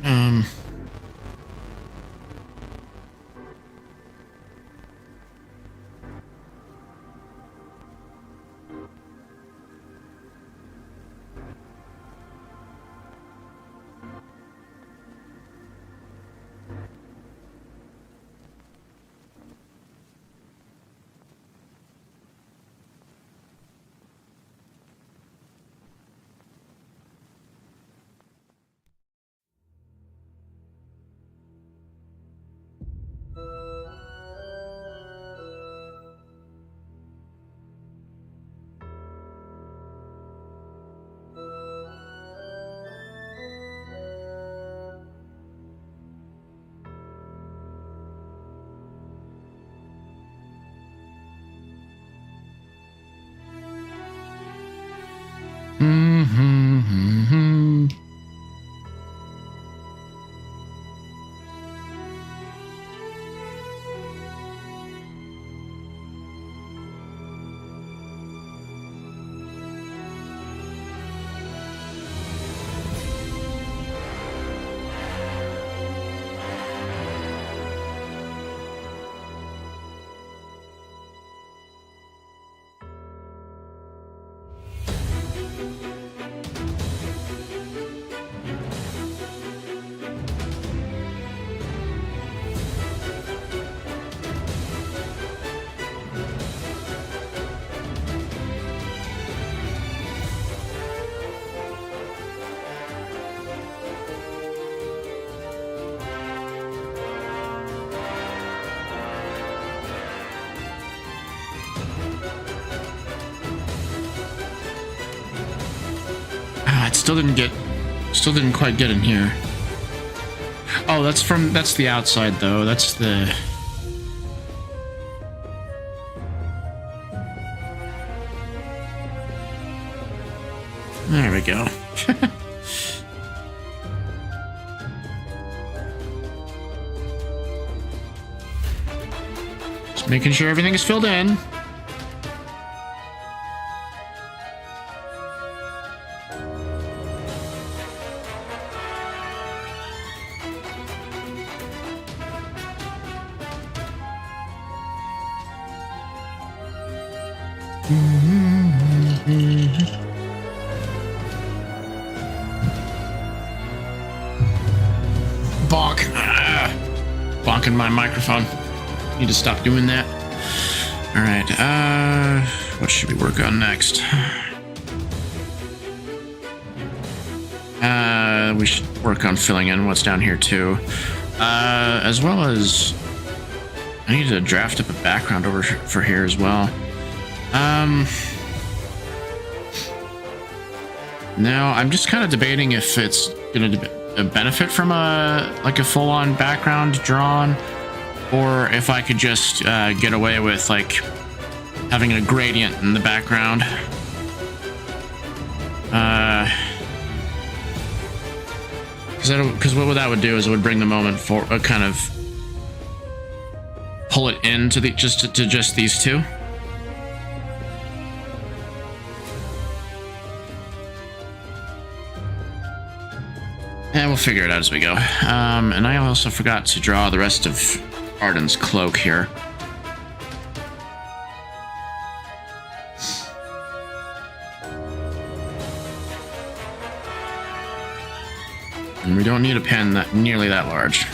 S1: Still didn't quite get in here. Oh, that's the outside though. That's the... There we go. Just making sure everything is filled in. Bonk. Bonking my microphone. Need to stop doing that. Alright, what should we work on next? We should work on filling in what's down here too. As well as I need to draft up a background over for here as well. Now I'm just kind of debating if it's gonna benefit from a full-on background drawn, or if I could just get away with like having a gradient in the background. Because what that would do is it would bring the moment for kind of pull it into the just these two. And we'll figure it out as we go. And I also forgot to draw the rest of Arden's cloak here. And we don't need a pen that nearly that large.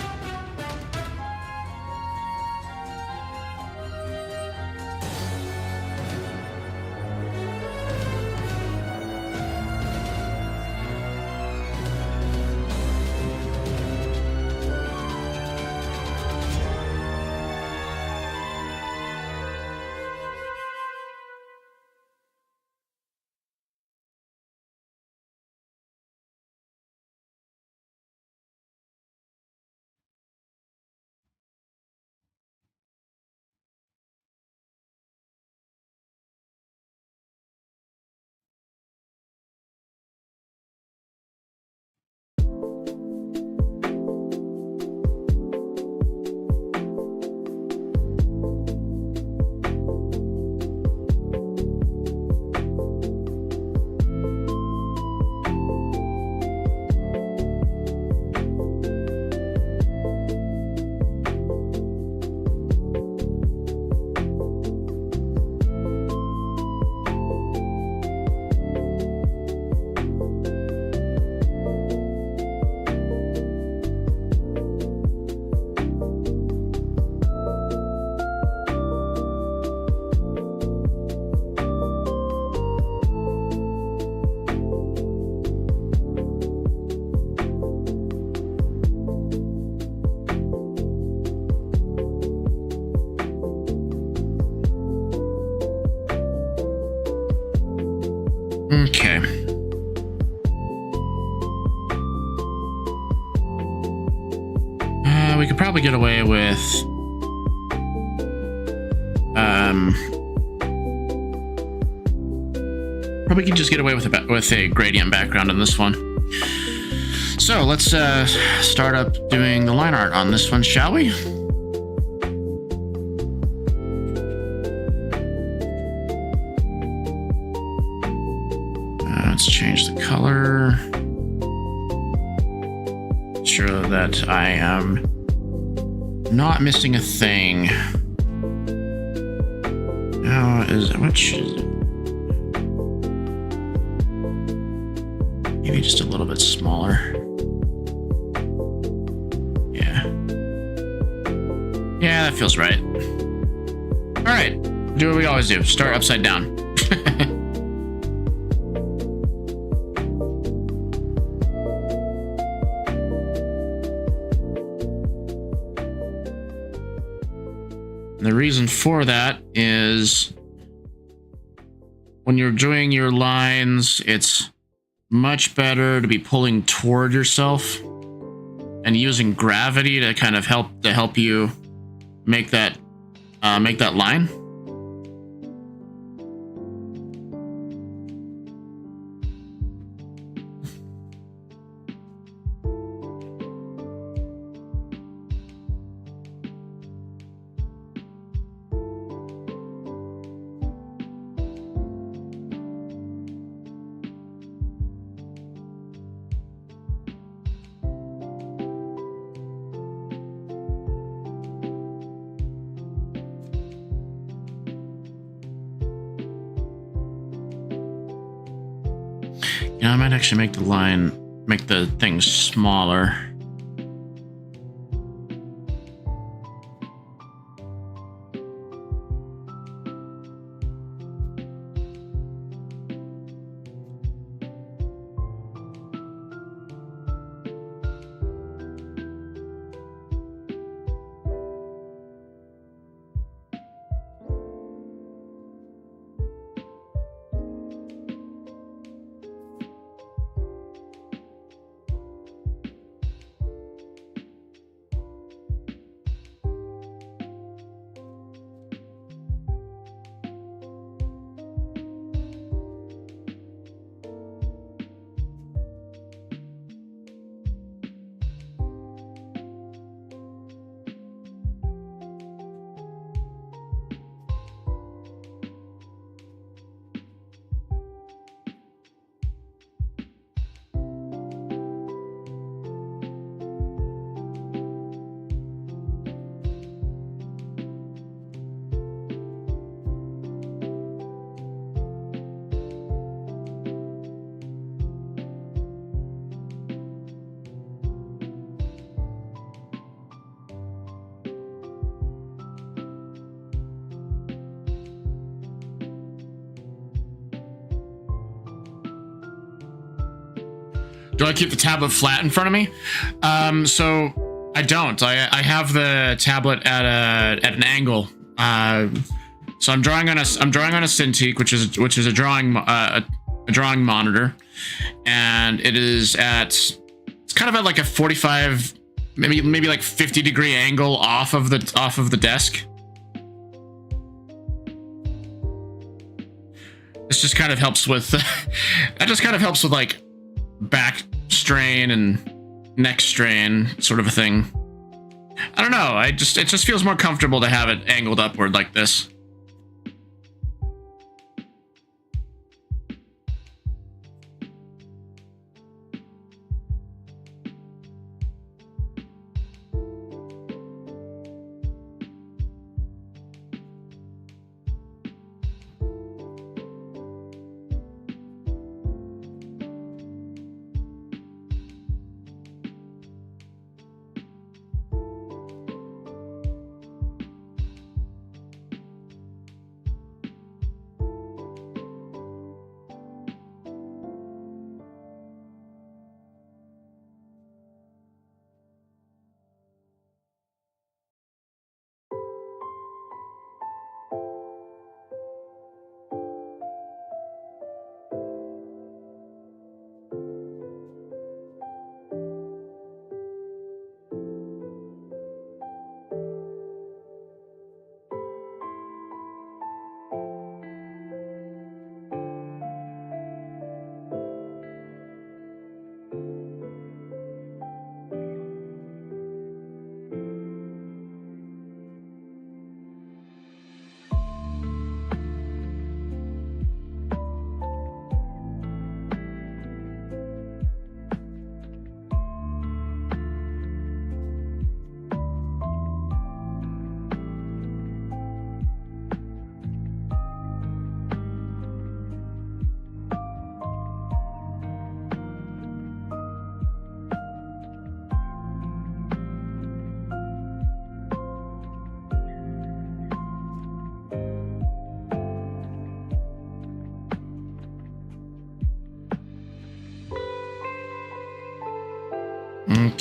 S1: Okay. We could probably get away with Or we can just get away with a gradient background on this one. So let's start up doing the line art on this one, shall we? Let's change the color. Sure that I am not missing a thing. Now which is it? Maybe just a little bit smaller. Yeah. Yeah, that feels right. All right, do what we always do. Start upside down. And the reason for that is when you're doing your lines, it's much better to be pulling toward yourself and using gravity to kind of help you make that line. Yeah, I might actually make the thing smaller. Do I keep the tablet flat in front of me? So I don't. I have the tablet at an angle. So I'm drawing on a Cintiq, which is a drawing monitor, and it is it's kind of at like a 45, maybe like 50-degree angle off of the desk. This just kind of helps with that just kind of helps with like back strain and neck strain sort of a thing. I don't know. It just feels more comfortable to have it angled upward like this.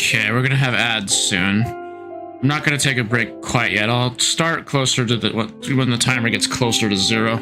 S1: Okay, we're gonna have ads soon. I'm not gonna take a break quite yet. I'll start closer to when the timer gets closer to 0.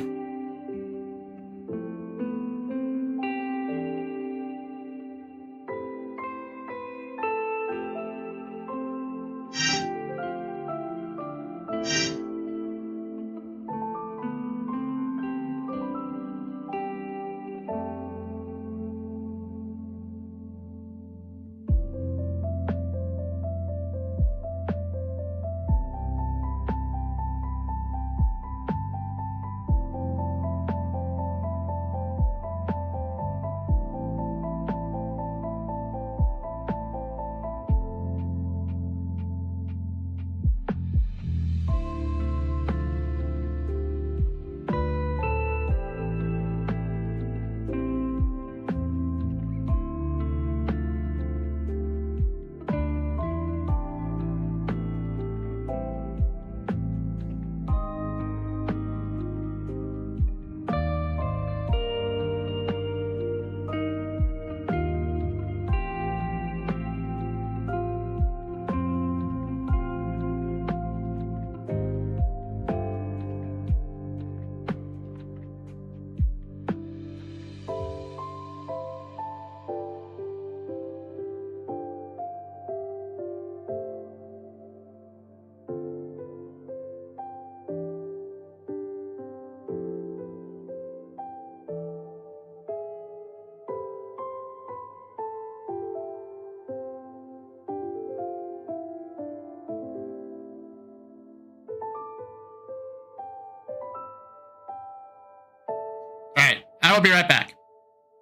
S1: Alright, I will be right back.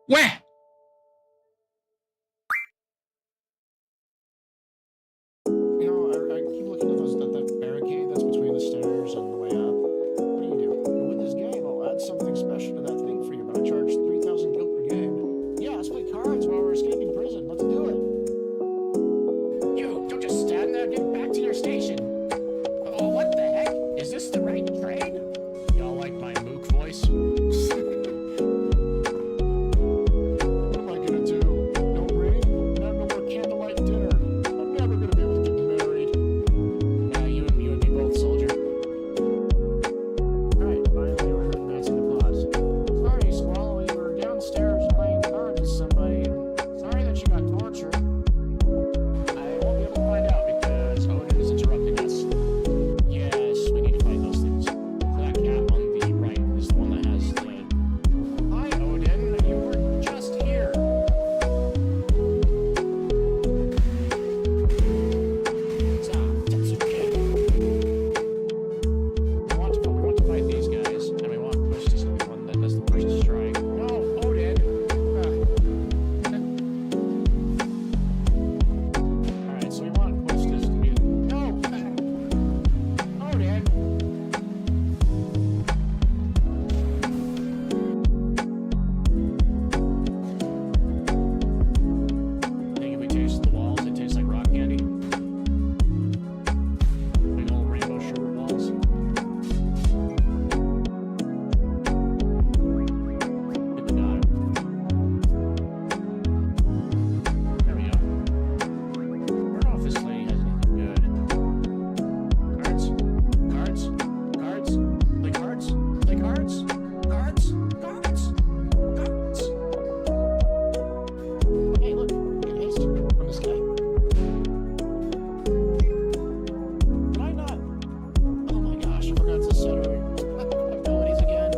S1: Where?
S3: You know, I keep looking at that barricade that's between the stairs and the way up. What do you do? With this game, I'll add something special to that thing for you, but I charge 3,000 gil per game. Yeah, let's play cards while we're escaping prison. Let's do it. You, don't just stand there. Get back to your station. Oh, what the heck? Is this the right train? Y'all like my mook voice? What am I gonna do? No ring? And I have no more candlelight dinner. I'm never gonna be able to get married. Yeah, you and me both, soldier. Alright, finally we're advancing the plot. Sorry, Squall, we were downstairs playing cards with somebody. Sorry that you got tortured. I won't be able to find out because Odin is interrupting us. Yes, we need to find those things. So that cat on the right is the one that has the... Hi, Odin. You were just here. We want to fight these guys, and we want Push to be the one that does the first strike. No, Odin! Alright, so we want Push to be... No! Odin! I think if we taste the walls, it tastes like rock candy. Big old rainbow sherbet balls. Hit the dot. There we go. I don't know if this lady has anything good. Cards? Cards? Cards? Play cards? Play cards? Cards? Cards? Cards? Hey, look. We get haste from this guy. Did I not? Oh my gosh, I forgot to set our abilities again.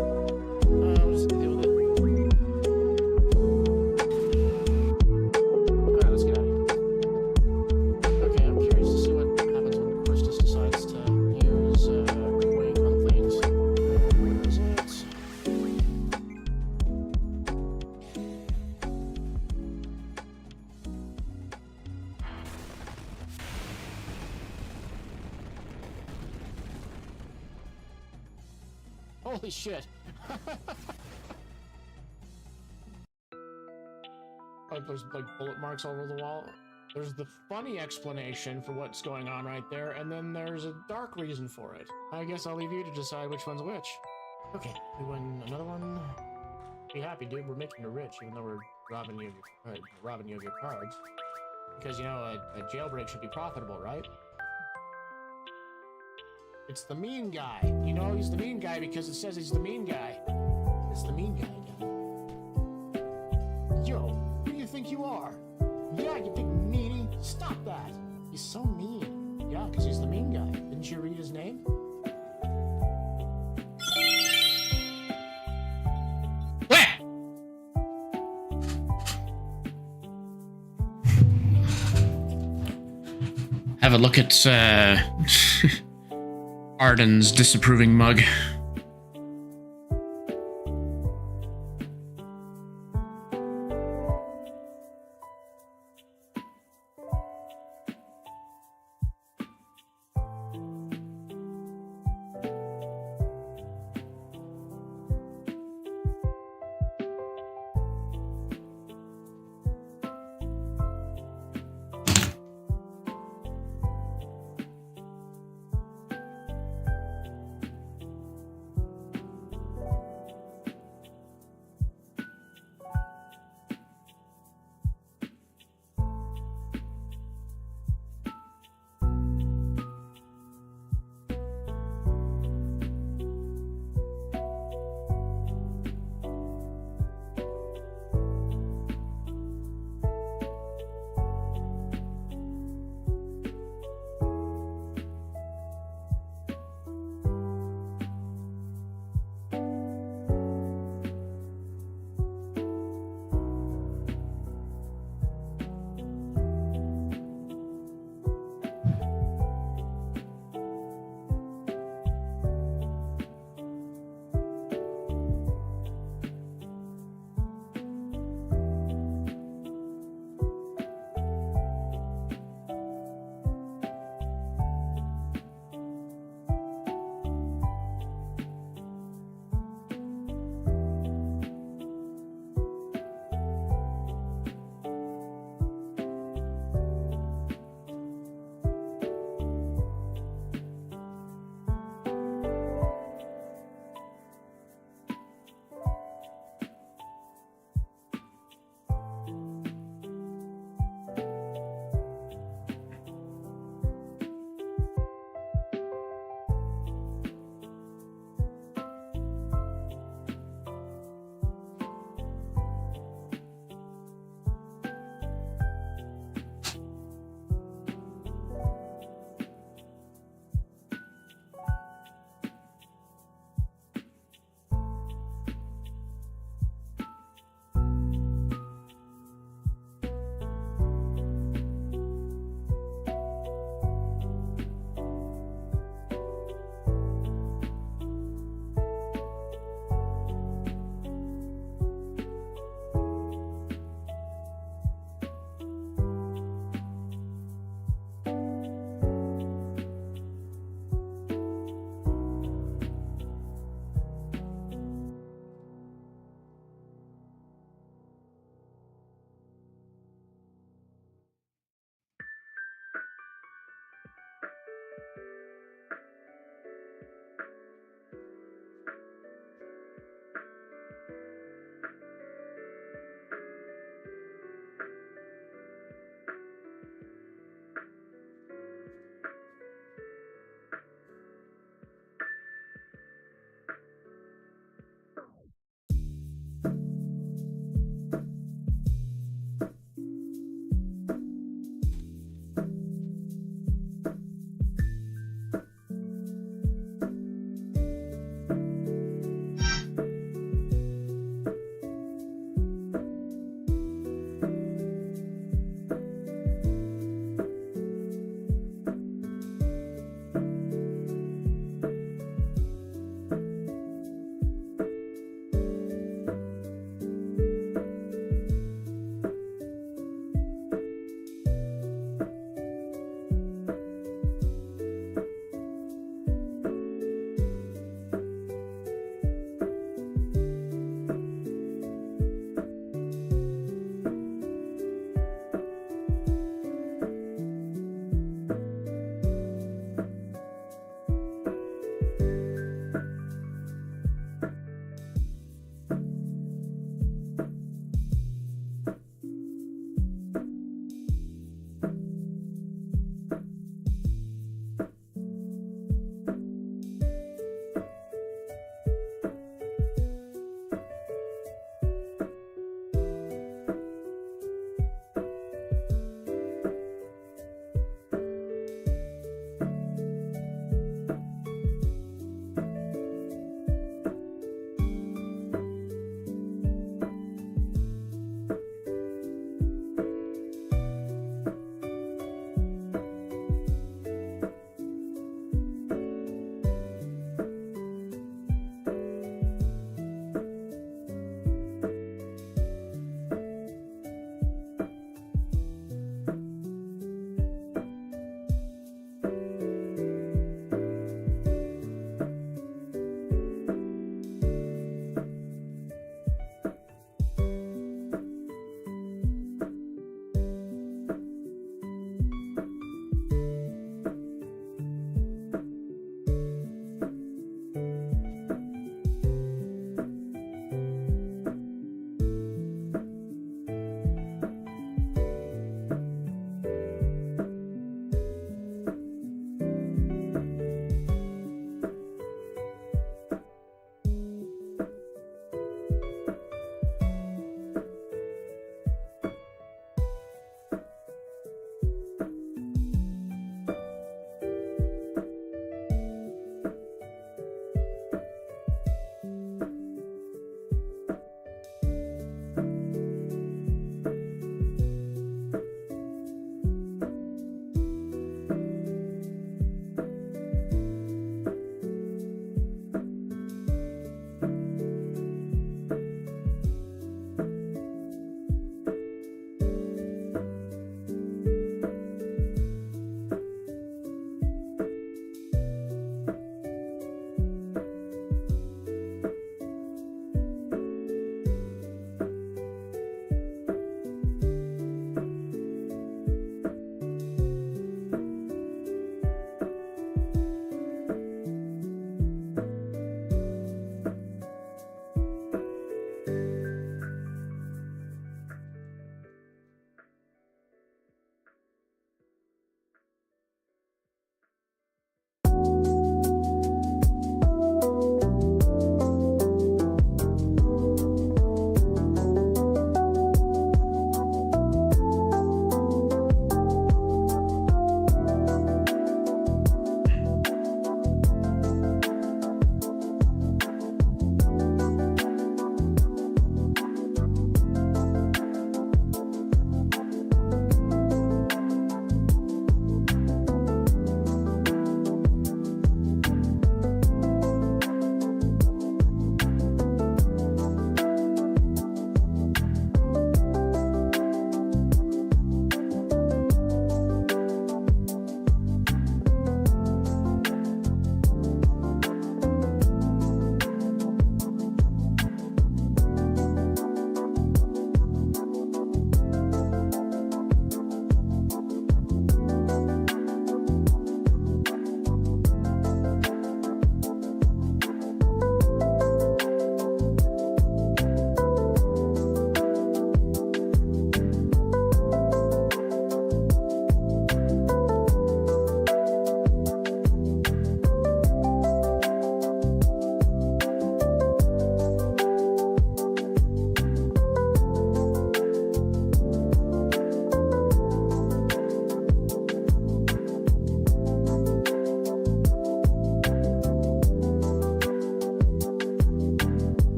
S3: What's the deal with it? Alright, let's get out of here. Okay, I'm curious to see what happens when Quistis decides to use Quake on things. Where is it? Holy shit. Like there's like bullet marks all over the wall. There's the funny explanation for what's going on right there, and then there's a dark reason for it. I guess I'll leave you to decide which one's which. Okay, we win another one. Be happy, dude. We're making you rich, even though we're robbing you of your cards. Because, you know, a jailbreak should be profitable, right? It's the mean guy. You know, he's the mean guy because it says he's the mean guy. It's the mean guy again. Yo, who do you think you are? Yeah, you big meanie. Stop that. He's so mean. Yeah, because he's the mean guy. Didn't you read his name?
S1: Have a look at Arden's disapproving mug.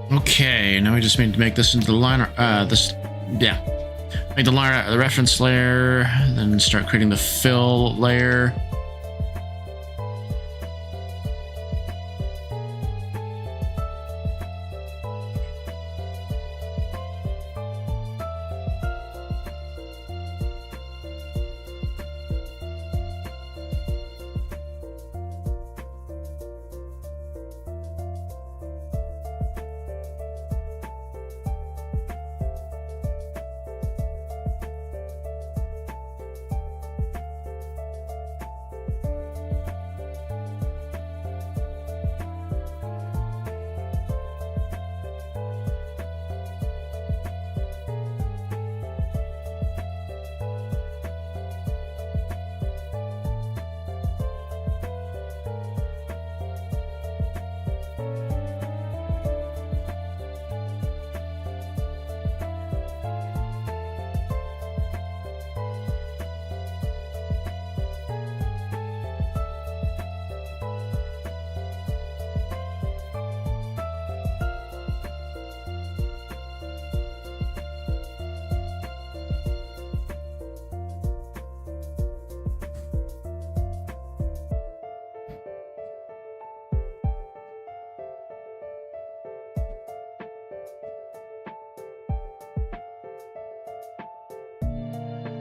S1: Okay, now we just need to make this into the liner. Make the liner the reference layer, then start creating the fill layer.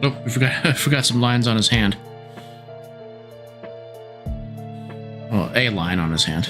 S1: Oh, I forgot some lines on his hand. Oh, a line on his hand.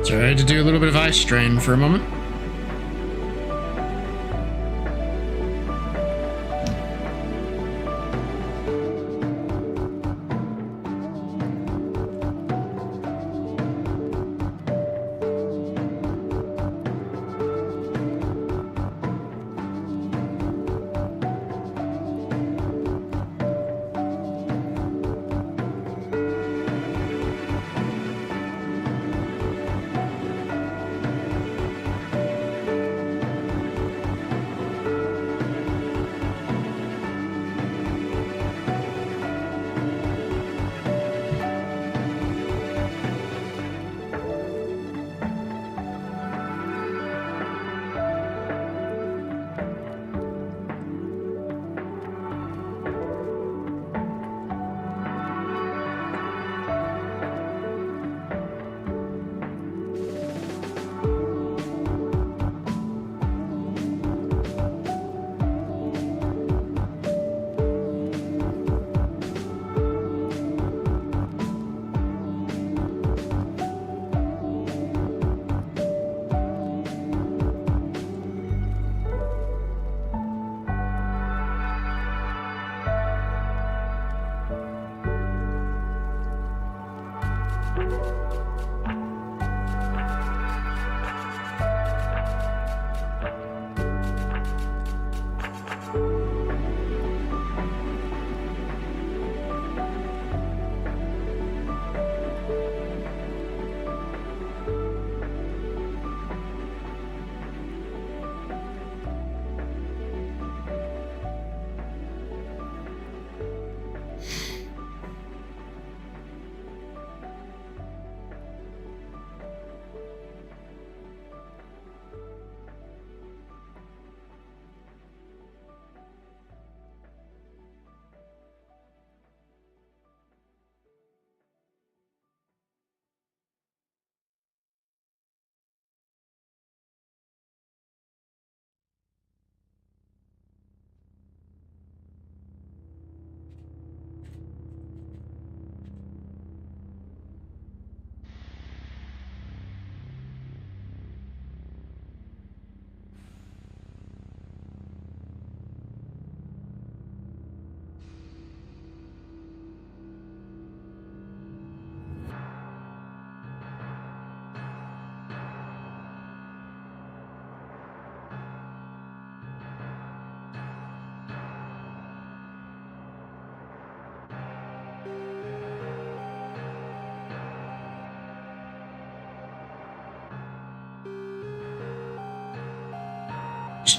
S1: So I had to do a little bit of eye strain for a moment.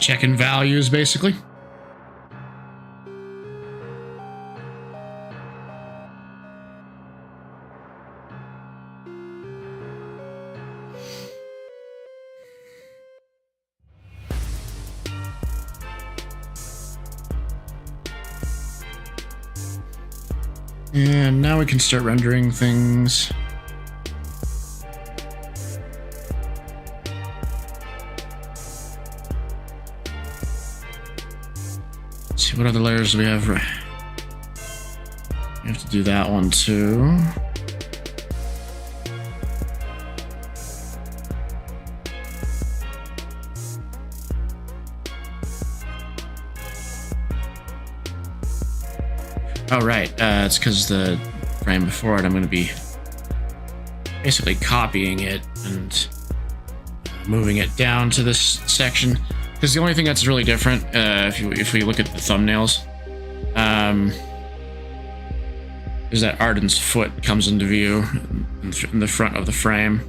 S1: checking values, basically. And now we can start rendering things. Let's see, what other layers do we have? We have to do that one too. Oh, right. It's because the frame before it, I'm going to be basically copying it and moving it down to this section. Because the only thing that's really different, if we look at the thumbnails, is that Arden's foot comes into view in the front of the frame.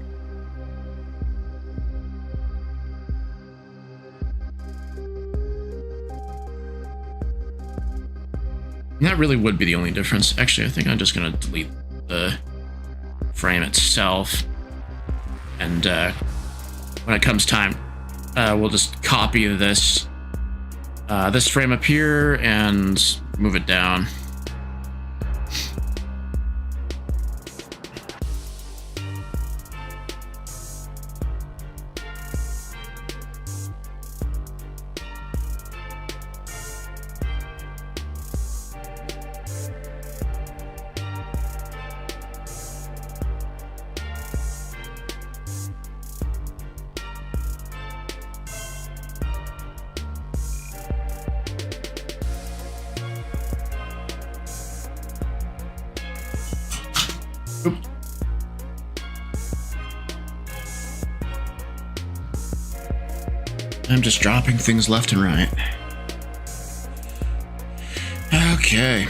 S1: And that really would be the only difference. Actually, I think I'm just going to delete the frame itself. And when it comes time, we'll just copy this frame up here and move it down. I'm just dropping things left and right. Okay.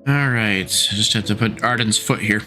S1: All right, I just have to put Arden's foot here.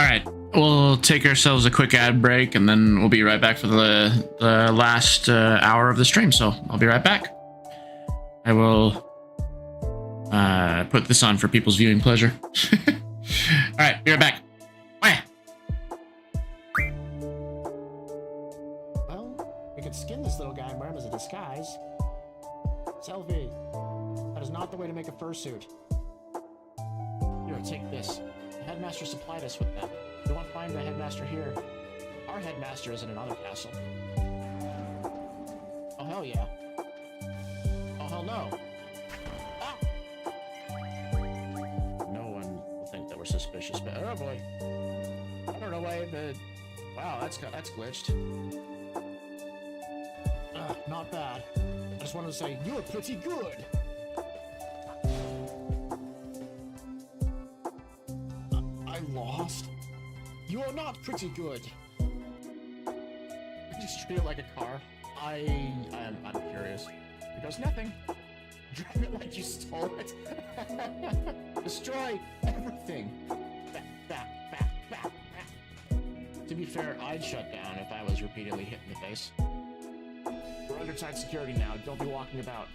S1: right, we'll take ourselves a quick ad break, and then we'll be right back for the last hour of the stream. So I'll be right back. I will put this on for people's viewing pleasure. All right, be right back. Bye.
S3: Well, we could skin this little guy and wear him as a disguise. Selfie. That is not the way to make a fursuit. Here, take this. The headmaster supplied us with that. We won't find the headmaster here. Our headmaster is in another castle. Oh, hell yeah. Oh, hell no. Ah! No one will think that we're suspicious, but oh boy. I don't know why, but wow, that's glitched. Not bad. I just wanted to say, you're pretty good. I lost. You are not pretty good. I just treat it like a car. I'm curious. It goes nothing. Drive it like you stole it. Destroy everything. Back. To be fair, I'd shut down if I was repeatedly hit in the face. We're under tight security now. Don't be walking about.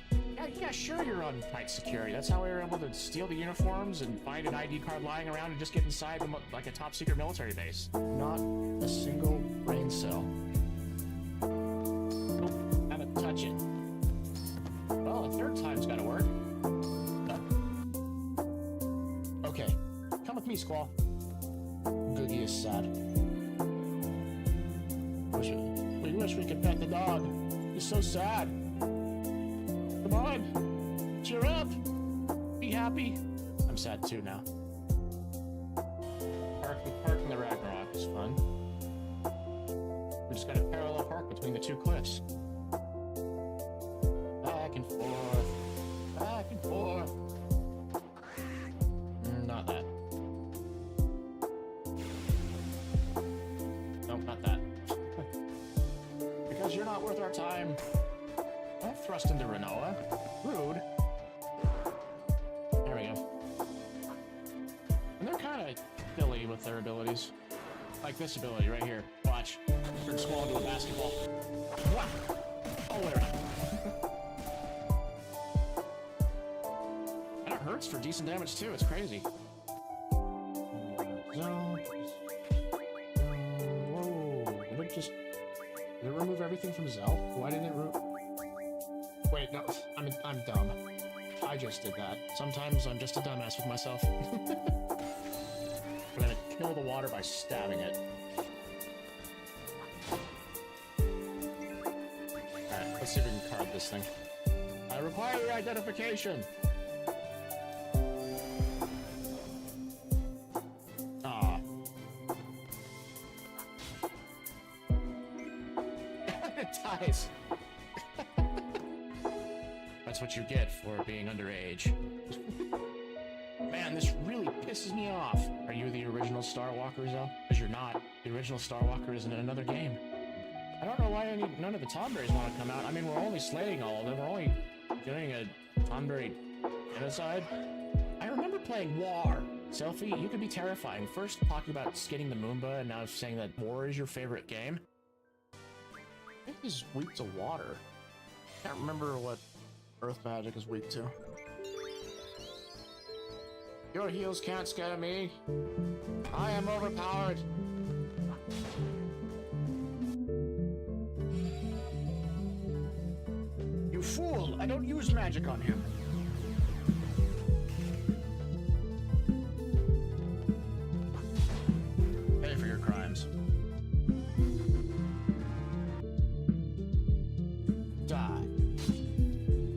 S3: Yeah, sure you're on tight security. That's how we were able to steal the uniforms and find an ID card lying around and just get inside like a top secret military base. Not a single brain cell. Nope, haven't touched it. Well, a third time's gotta work. Okay, come with me, Squall. Googie is sad. We wish we could pet the dog. He's so sad. Come on, cheer up. Be happy. I'm sad too now. Parking the Ragnarok is fun. We just got a parallel park between the two cliffs. Back and forth. Back and forth. Not that. Nope, not that. Because you're not worth our time. Don't thrust into Renoa. Rude. There we go. And they're kind of silly with their abilities. Like this ability right here. Watch. Turn Squall into a basketball. Wah! All the way around. And it hurts for decent damage too. It's crazy. Whoa. Did it just... Did it remove everything from Zell? Why didn't it Wait, no, I'm dumb. I just did that. Sometimes I'm just a dumbass with myself. I'm gonna kill the water by stabbing it. Alright, let's see if we can card this thing. I require your identification! Aw. It dies! That's what you get for being underage. Man, this really pisses me off. Are you the original Star Walker, Zell? Because you're not. The original Star Walker is in another game. I don't know why none of the Tomberries want to come out. I mean, we're only slaying all of them. We're only doing a Tomberry genocide. I remember playing War. Selfie, you could be terrifying. First talking about skinning the Moomba, and now saying that War is your favorite game. I think he's weak to water. Can't remember what Earth magic is weak to. Your heels can't scare me. I am overpowered. You fool! I don't use magic on him. Pay for your crimes. Die.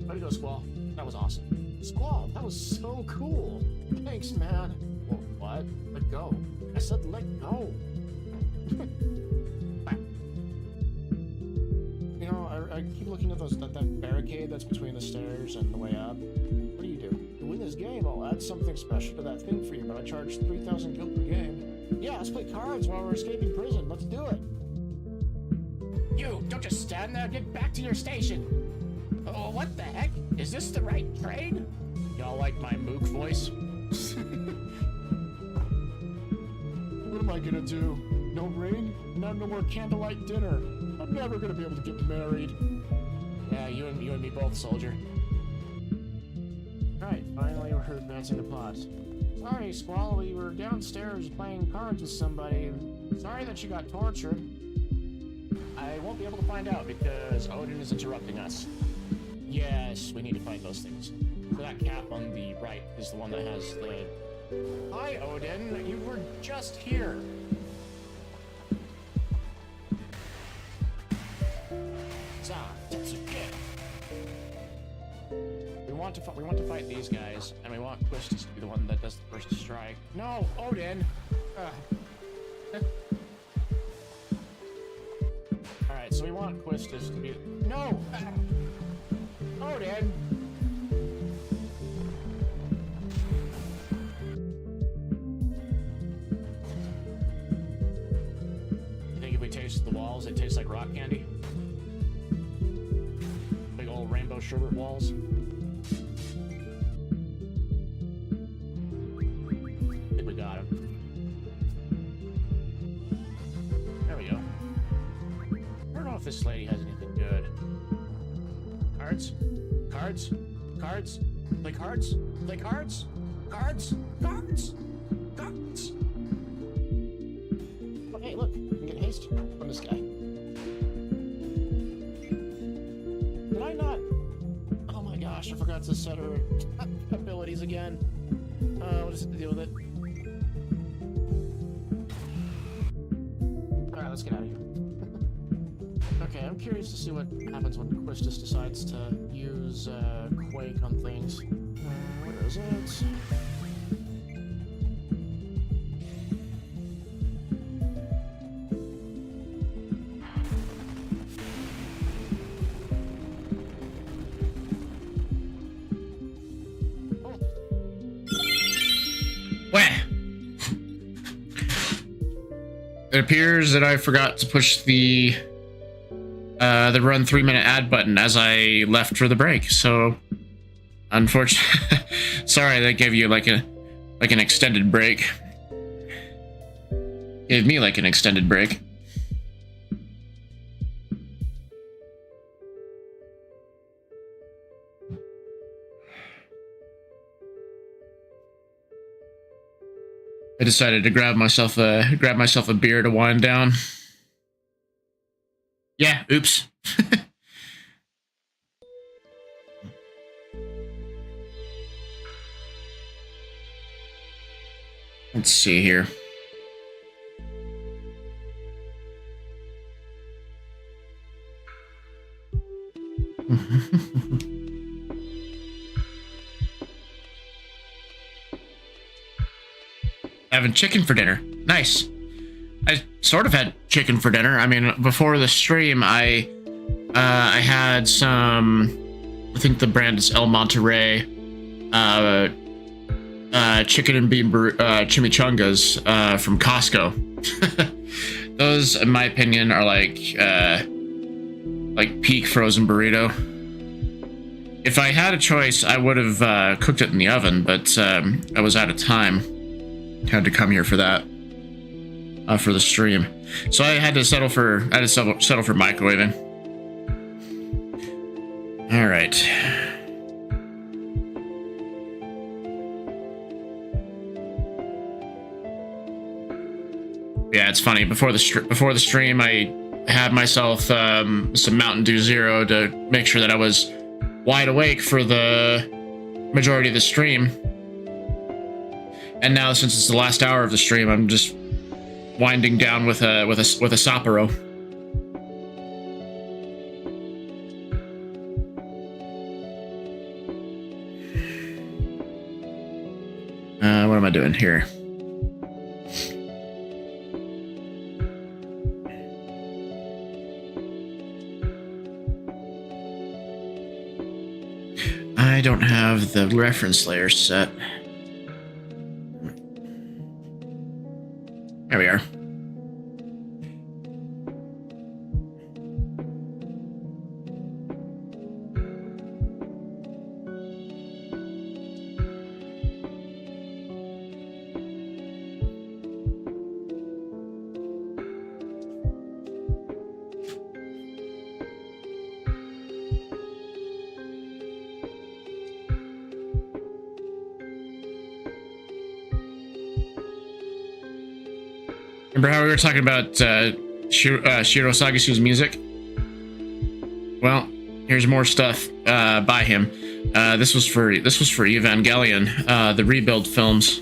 S3: Way to go, Squall. That was awesome. Squall, that was so cool. Thanks, man. Well, what? Let go. I said let go. You know, I keep looking at that barricade that's between the stairs and the way up. What do you do? To win this game, I'll add something special to that thing for you, but I charge 3,000 gil per game. Yeah, let's play cards while we're escaping prison. Let's do it. You, don't just stand there. Get back to your station. Oh, what the heck? Is this the right train? Y'all like my mook voice? What am I gonna do? No ring? No more candlelight dinner. I'm never gonna be able to get married. Yeah, you and me both, soldier. Right, finally we're advancing the plot. Sorry, Squall, we were downstairs playing cards with somebody. Sorry that you got tortured. I won't be able to find out because Odin is interrupting us. Yes, we need to find those things. So that cap on the right is the one that has the... Hi, Odin. You were just here. We want to fight these guys, and we want Quistis to be the one that does the first strike. No, Odin. All right, so we want Quistis to be. No, Odin. You think if we taste the walls, it tastes like rock candy? Big old rainbow sherbet walls. This lady has anything good. Cards? Cards? Cards? Play cards? Play cards? Cards? Cards? Cards? Oh, hey, look. We can get haste from this guy. Did I not? Oh my gosh, I forgot to set her abilities again. We'll just have to deal with it. Alright, let's get out of here. Okay, I'm curious to see what happens when Quistis decides to use Quake on things. Where is it?
S1: Where? It appears that I forgot to push the run 3-minute ad button as I left for the break. So, unfortunately, sorry that gave you like an extended break. Gave me like an extended break. I decided to grab myself a beer to wind down. Yeah, oops. Let's see here. Having chicken for dinner. Nice. I sort of had chicken for dinner. I mean, before the stream, I had some, I think the brand is El Monterey, chicken and bean chimichangas from Costco. Those, in my opinion, are like peak frozen burrito. If I had a choice, I would have cooked it in the oven, but I was out of time. Had to come here for that. For the stream, so I had to settle for microwaving. All right. Yeah, it's funny. Before the stream, I had myself some Mountain Dew Zero to make sure that I was wide awake for the majority of the stream. And now, since it's the last hour of the stream, I'm just winding down with a Sapporo. What am I doing here? I don't have the reference layer set. There we are. Remember how we were talking about Shiro Sagasu's music? Well, here's more stuff by him. This was for Evangelion, the Rebuild films.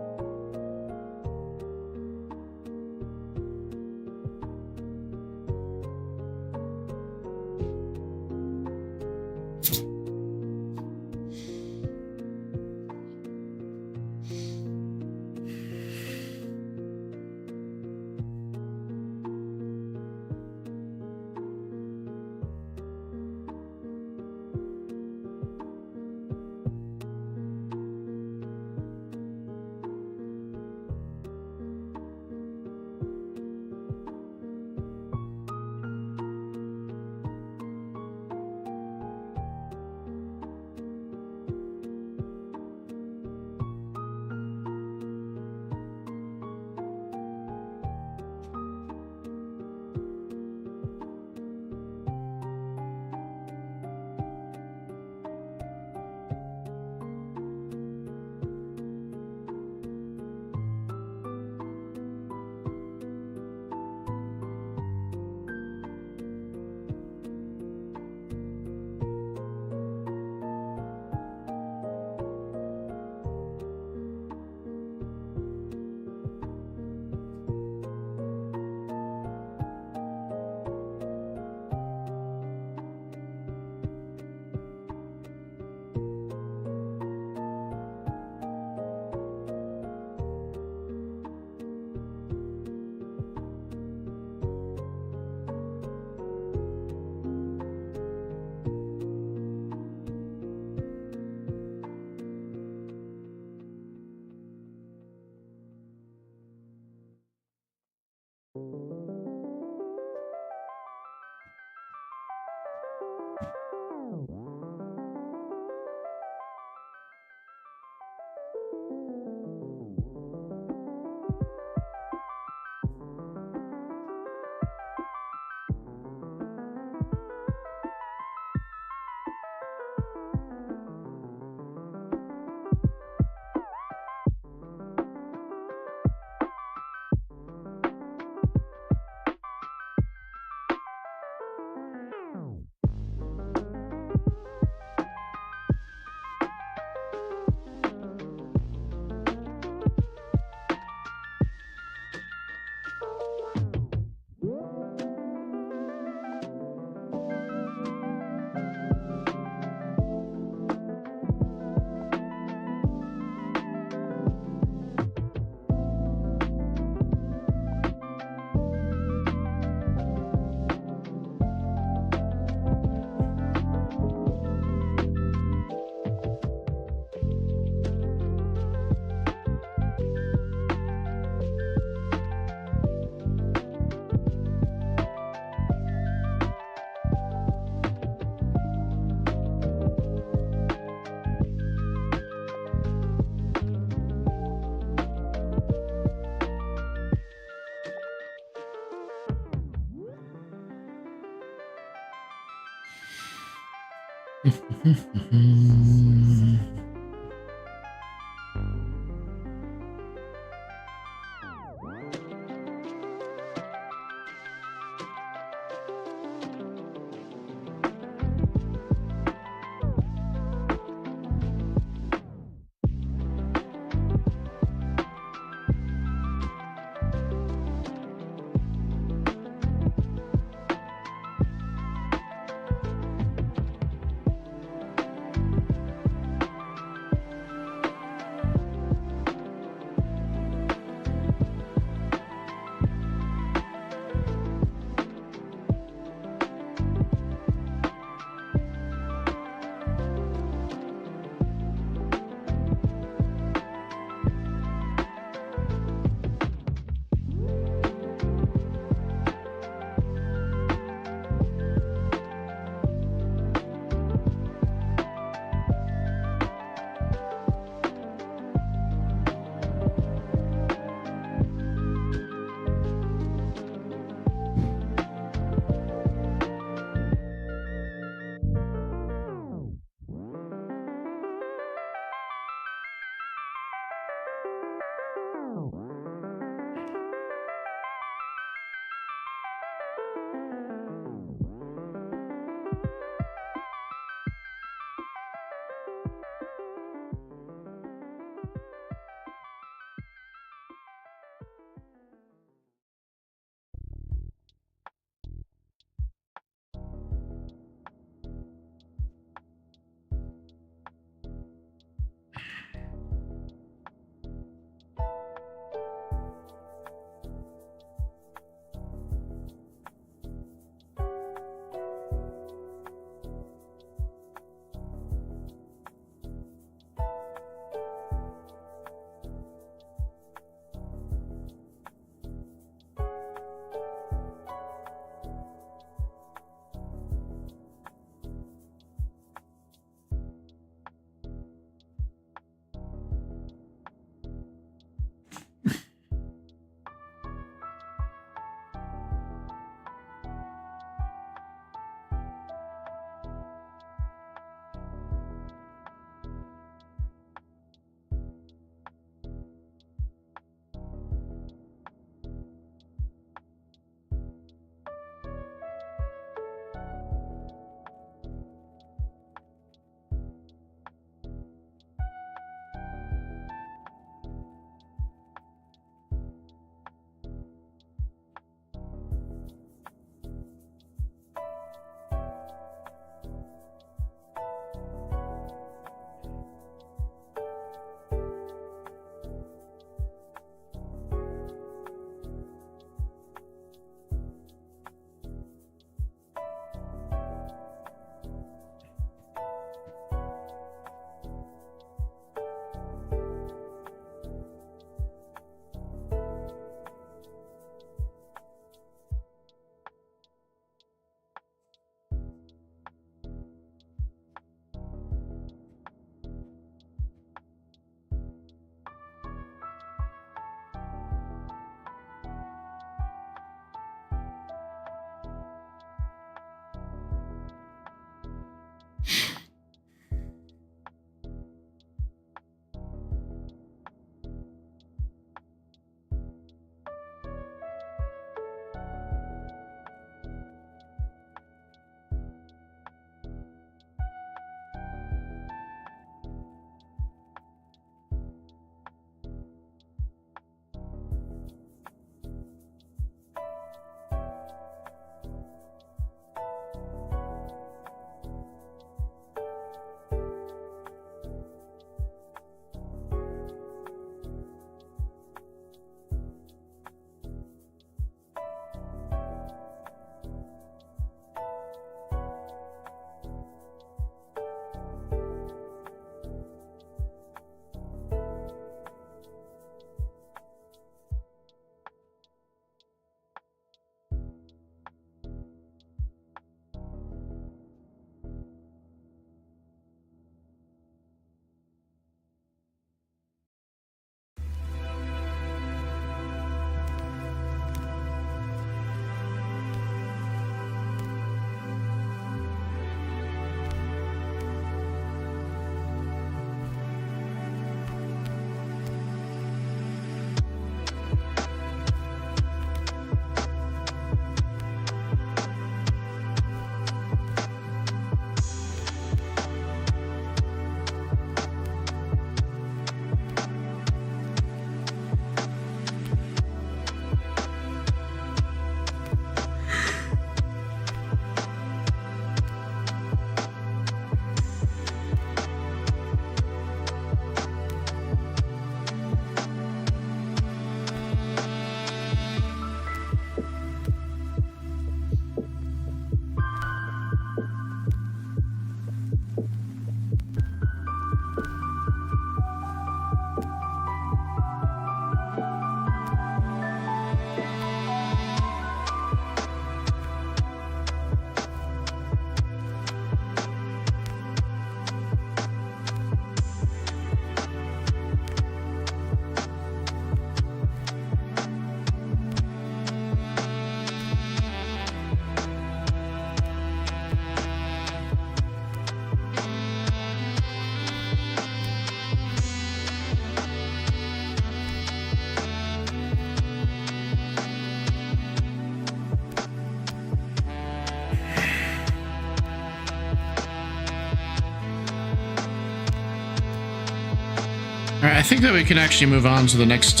S1: All right, I think that we can actually move on to the next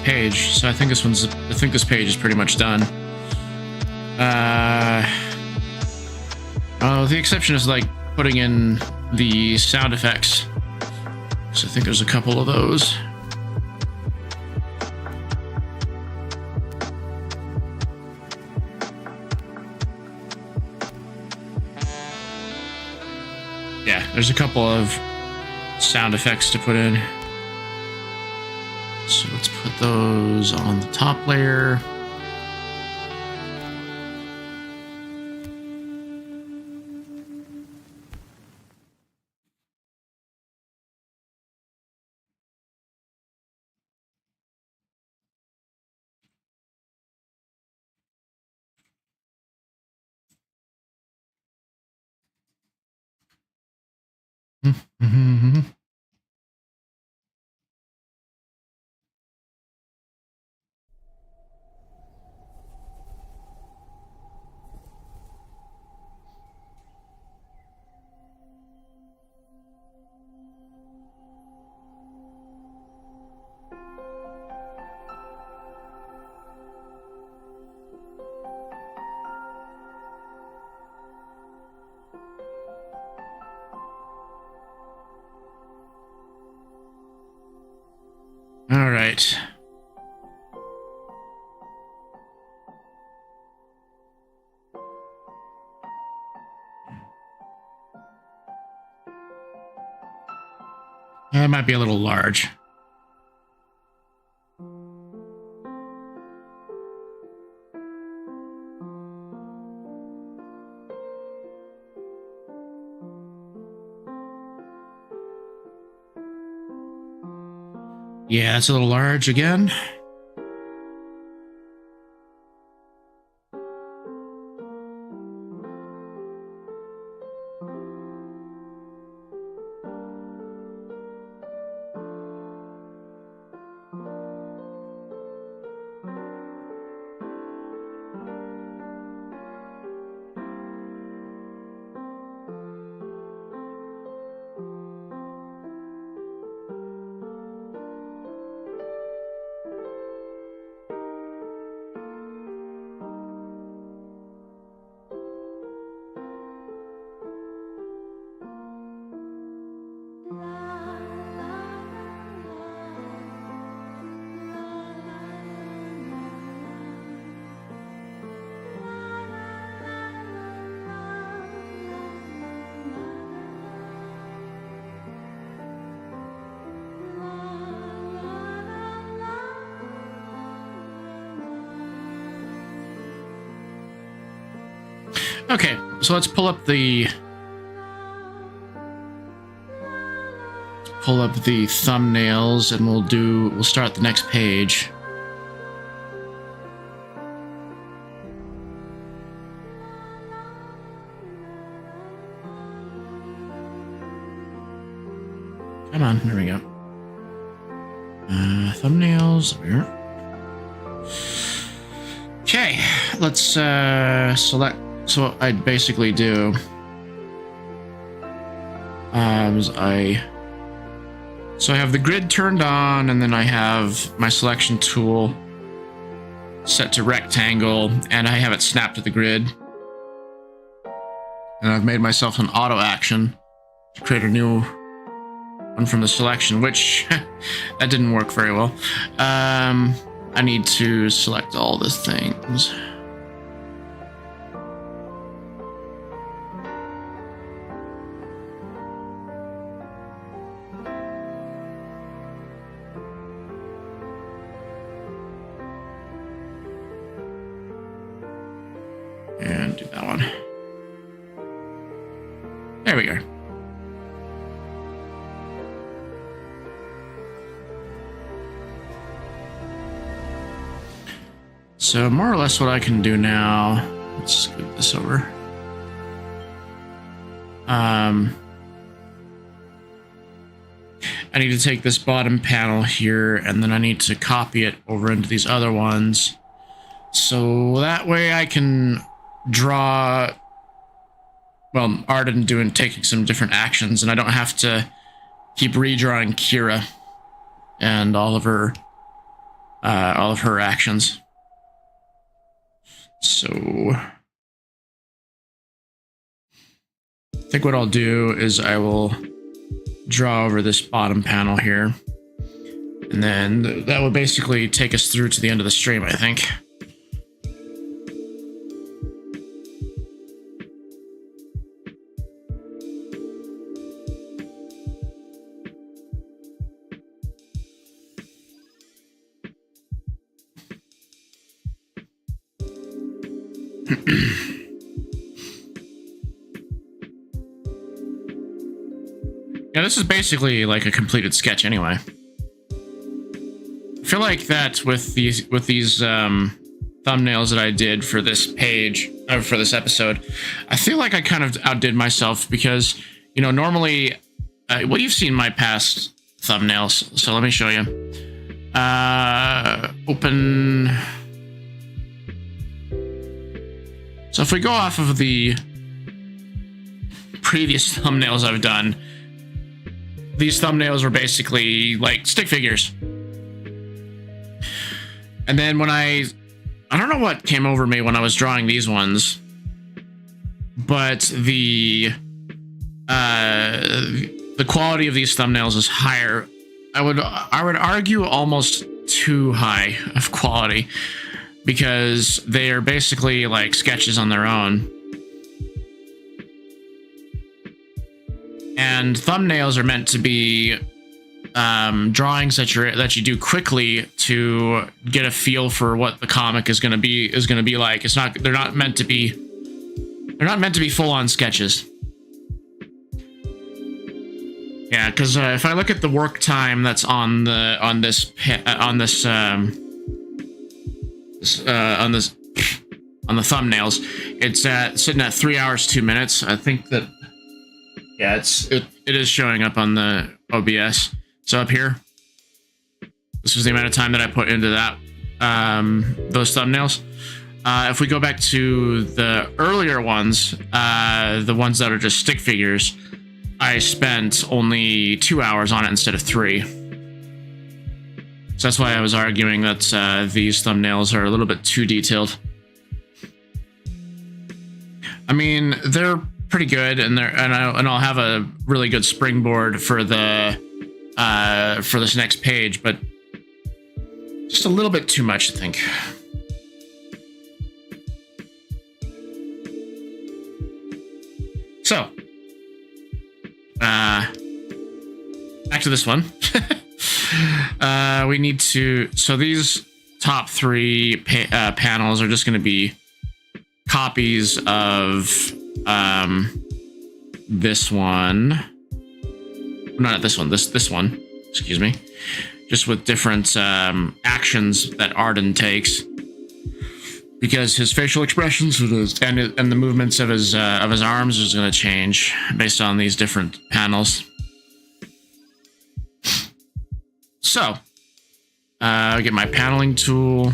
S1: page. So I think this page is pretty much done. Oh, the exception is like putting in the sound effects. So I think there's a couple of those. Yeah, there's a couple of sound effects to put in. So let's put those on the top layer. All right. That might be a little large. Yeah, that's a little large again. Okay, so let's pull up the thumbnails and we'll start the next page. Come on, there we go. Thumbnails over here. Okay, let's select. So what I'd basically do is I have the grid turned on, and then I have my selection tool set to rectangle, and I have it snapped to the grid. And I've made myself an auto action to create a new one from the selection, which that didn't work very well. I need to select all the things. And do that one. There we go. So more or less what I can do now, let's scoot this over. I need to take this bottom panel here, and then I need to copy it over into these other ones. So that way I can draw, well, Arden taking some different actions, and I don't have to keep redrawing Kira. and all of her actions. So I think what I'll do is I will draw over this bottom panel here, and then that will basically take us through to the end of the stream, I think. Yeah, this is basically like a completed sketch anyway. I feel like that with these thumbnails that I did for this page, or for this episode, I feel like I kind of outdid myself because, you know, normally, well, you've seen my past thumbnails, so let me show you. Open. So if we go off of the previous thumbnails I've done, these thumbnails were basically like stick figures. And then when I don't know what came over me when I was drawing these ones, but the quality of these thumbnails is higher. I would argue almost too high of quality, because they are basically like sketches on their own. And thumbnails are meant to be drawings that you do quickly to get a feel for what the comic is going to be like. They're not meant to be full-on sketches. Yeah, because if I look at the work time that's on the thumbnails, it's sitting at 3 hours 2 minutes. I think that, yeah, it is showing up on the OBS. So up here, this was the amount of time that I put into that those thumbnails. If we go back to the earlier ones, the ones that are just stick figures, I spent only 2 hours on it instead of 3. So that's why I was arguing that these thumbnails are a little bit too detailed. I mean, they're pretty good, and I'll have a really good springboard for the for this next page, but just a little bit too much, I think. So, back to this one. We need to. So these top 3 panels are just going to be copies of this one. Not this one. This one. Excuse me. Just with different actions that Arden takes, because his facial expressions and the movements of his arms is going to change based on these different panels. So, I get my paneling tool.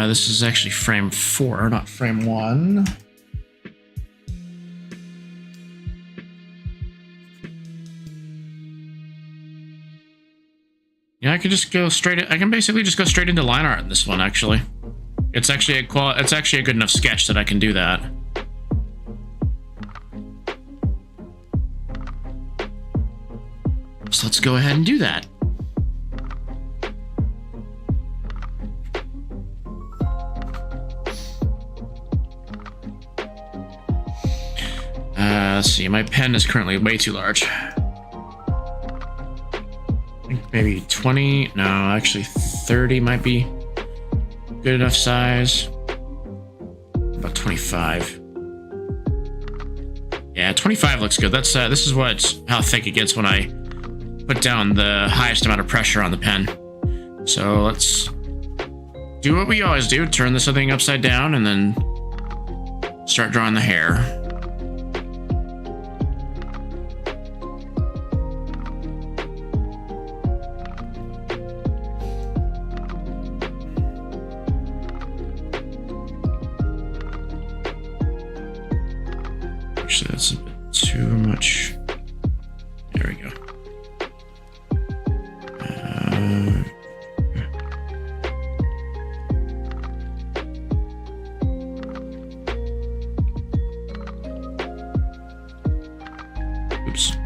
S1: This is actually frame 4, not frame 1. Yeah, I can basically just go straight into line art in this one. Actually, it's actually a good enough sketch that I can do that. So let's go ahead and do that. Let's see, my pen is currently way too large. I think maybe 20, no, actually 30 might be good enough size. About 25. Yeah, 25 looks good. That's this is how thick it gets when I put down the highest amount of pressure on the pen. So let's do what we always do, turn this thing upside down and then start drawing the hair. Actually, that's a bit too much. There we go. Oops.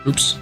S1: Oops.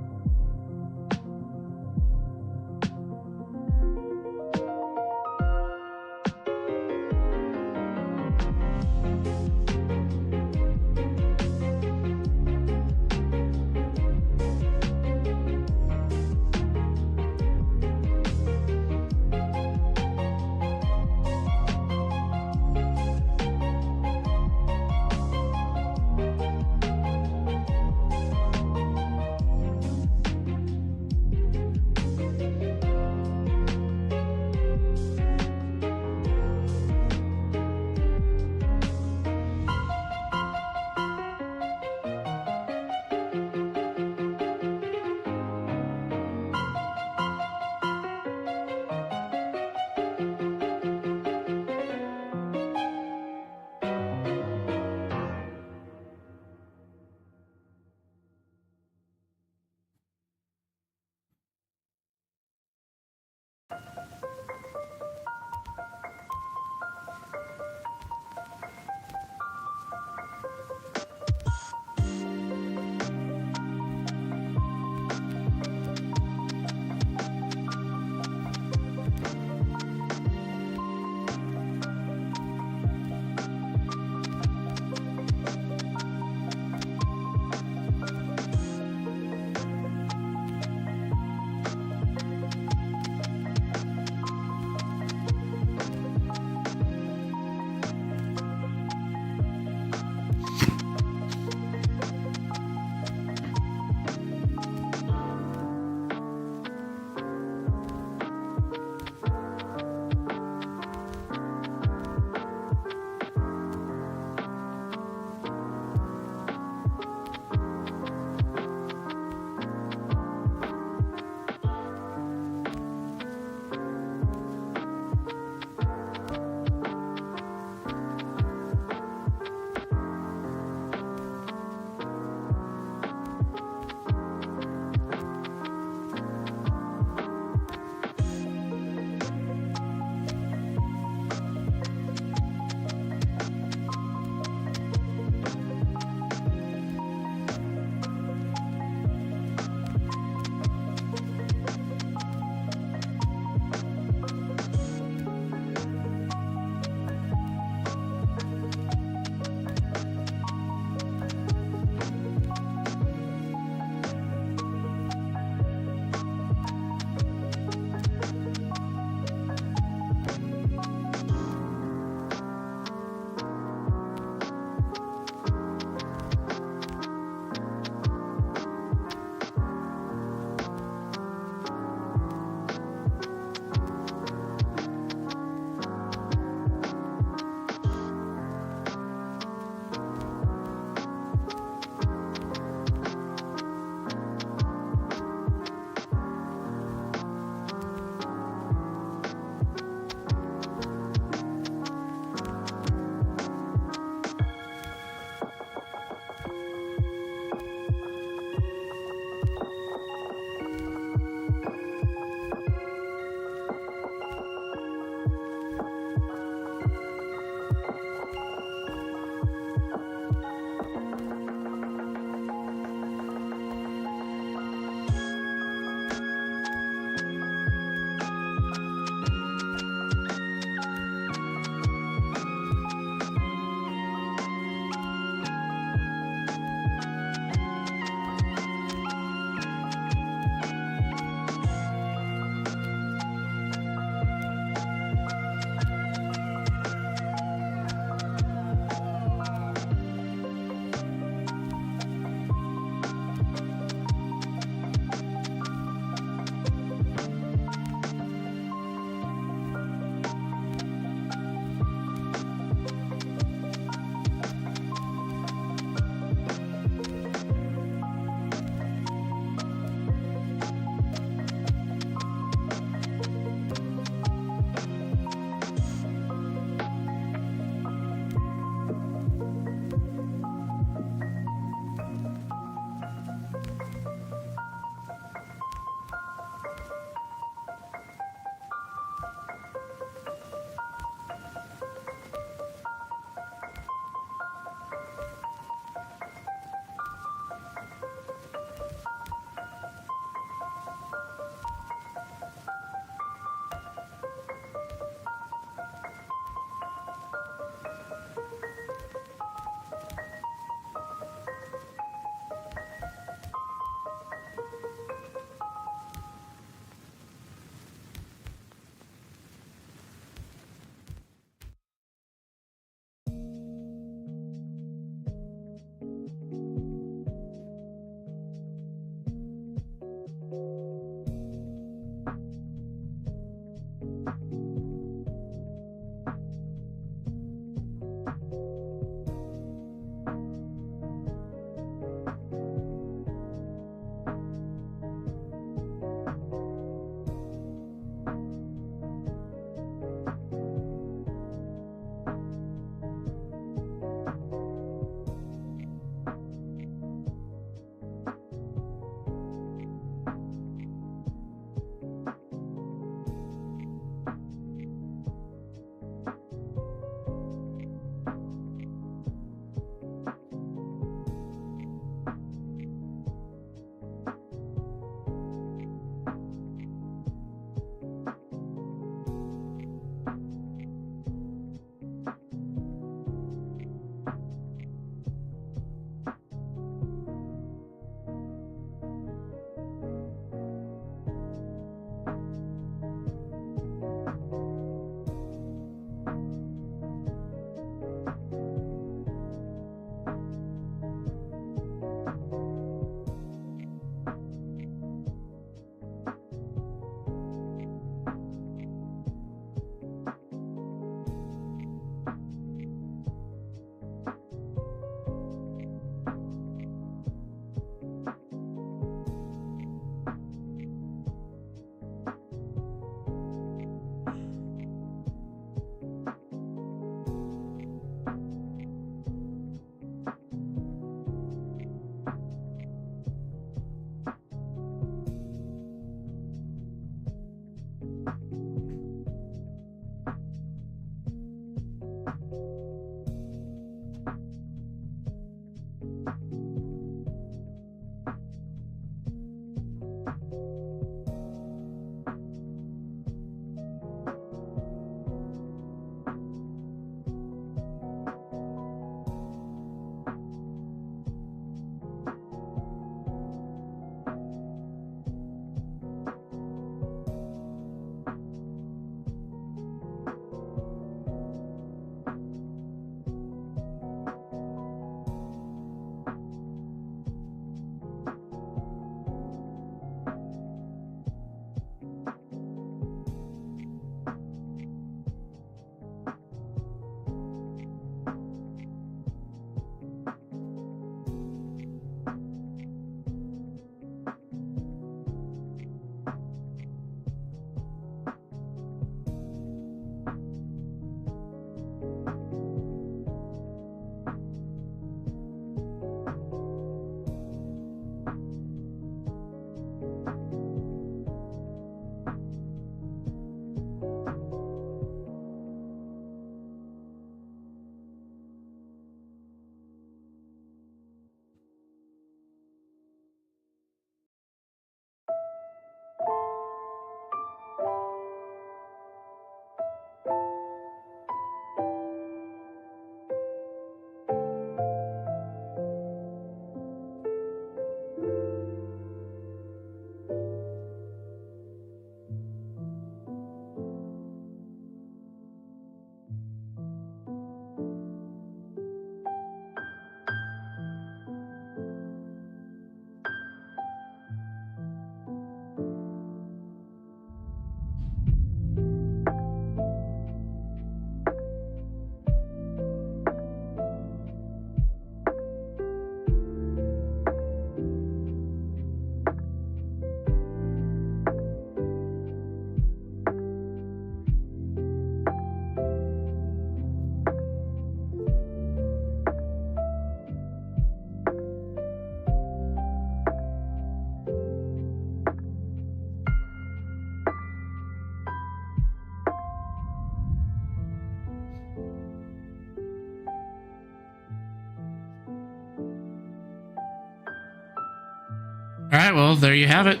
S1: All right, well, there you have it.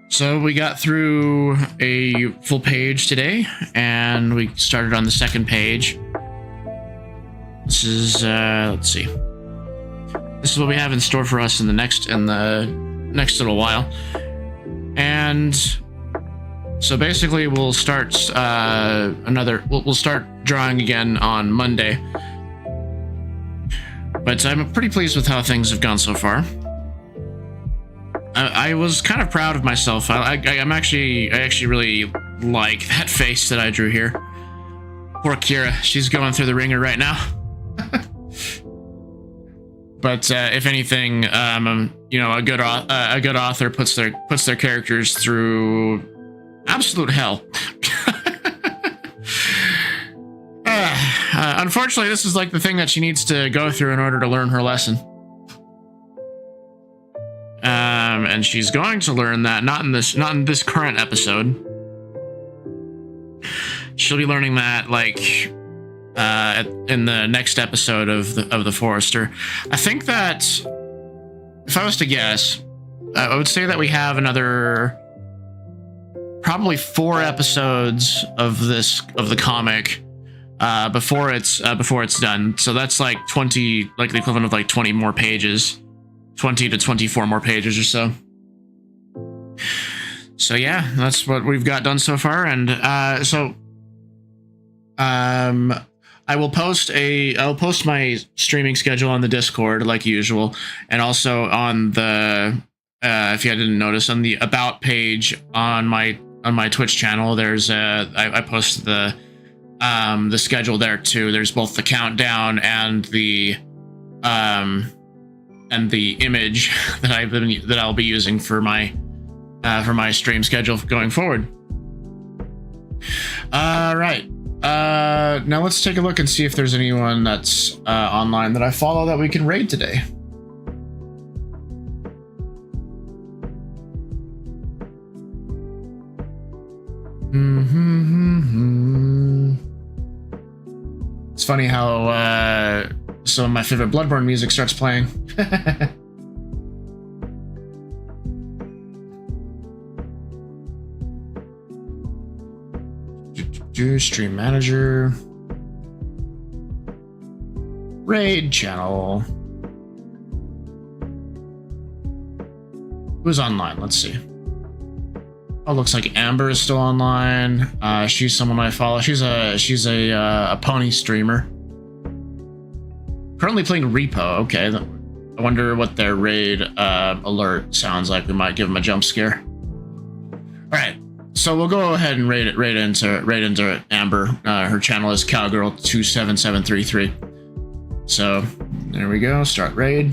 S1: So we got through a full page today, and we started on the second page. This is, let's see. This is what we have in store for us in the next little while. And so basically we'll start we'll start drawing again on Monday. But I'm pretty pleased with how things have gone so far. I was kind of proud of myself. I actually really like that face that I drew here. Poor Kira, she's going through the ringer right now. But if anything, you know, a good author puts their characters through absolute hell. Unfortunately, this is like the thing that she needs to go through in order to learn her lesson. And she's going to learn that not in this current episode. She'll be learning that like in the next episode of the Forester. I think that if I was to guess, I would say that we have another probably 4 episodes of the comic before it's done. So that's like 20, like the equivalent of like 20 more pages. 20 to 24 more pages or so. So yeah, that's what we've got done so far. And I'll post my streaming schedule on the Discord like usual, and also on the if you didn't notice, on the about page on my Twitch channel, there's I post the schedule there too. There's both the countdown and the image that I'll be using for my stream schedule going forward. Right. Now let's take a look and see if there's anyone that's online that I follow that we can raid today. It's funny how some of my favorite Bloodborne music starts playing. Stream manager. Raid channel. Who's online? Let's see. Oh, looks like Amber is still online. She's someone I follow. She's a pony streamer. Currently playing Repo. Okay, I wonder what their raid alert sounds like. We might give them a jump scare. All right, so we'll go ahead and raid into Amber. Her channel is Cowgirl27733. So there we go. Start raid.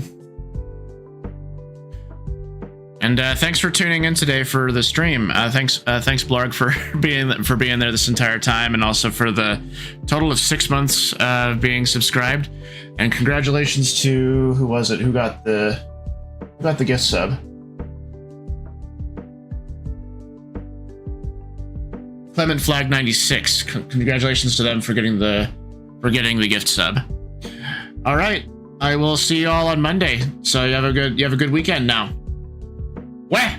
S1: And thanks for tuning in today for the stream. Thanks Blarg for being there this entire time, and also for the total of 6 months of being subscribed. And congratulations to who was it? Who got the gift sub? Clement Flag 96. Congratulations to them for getting the gift sub. All right, I will see you all on Monday. So you have a good weekend now. Where?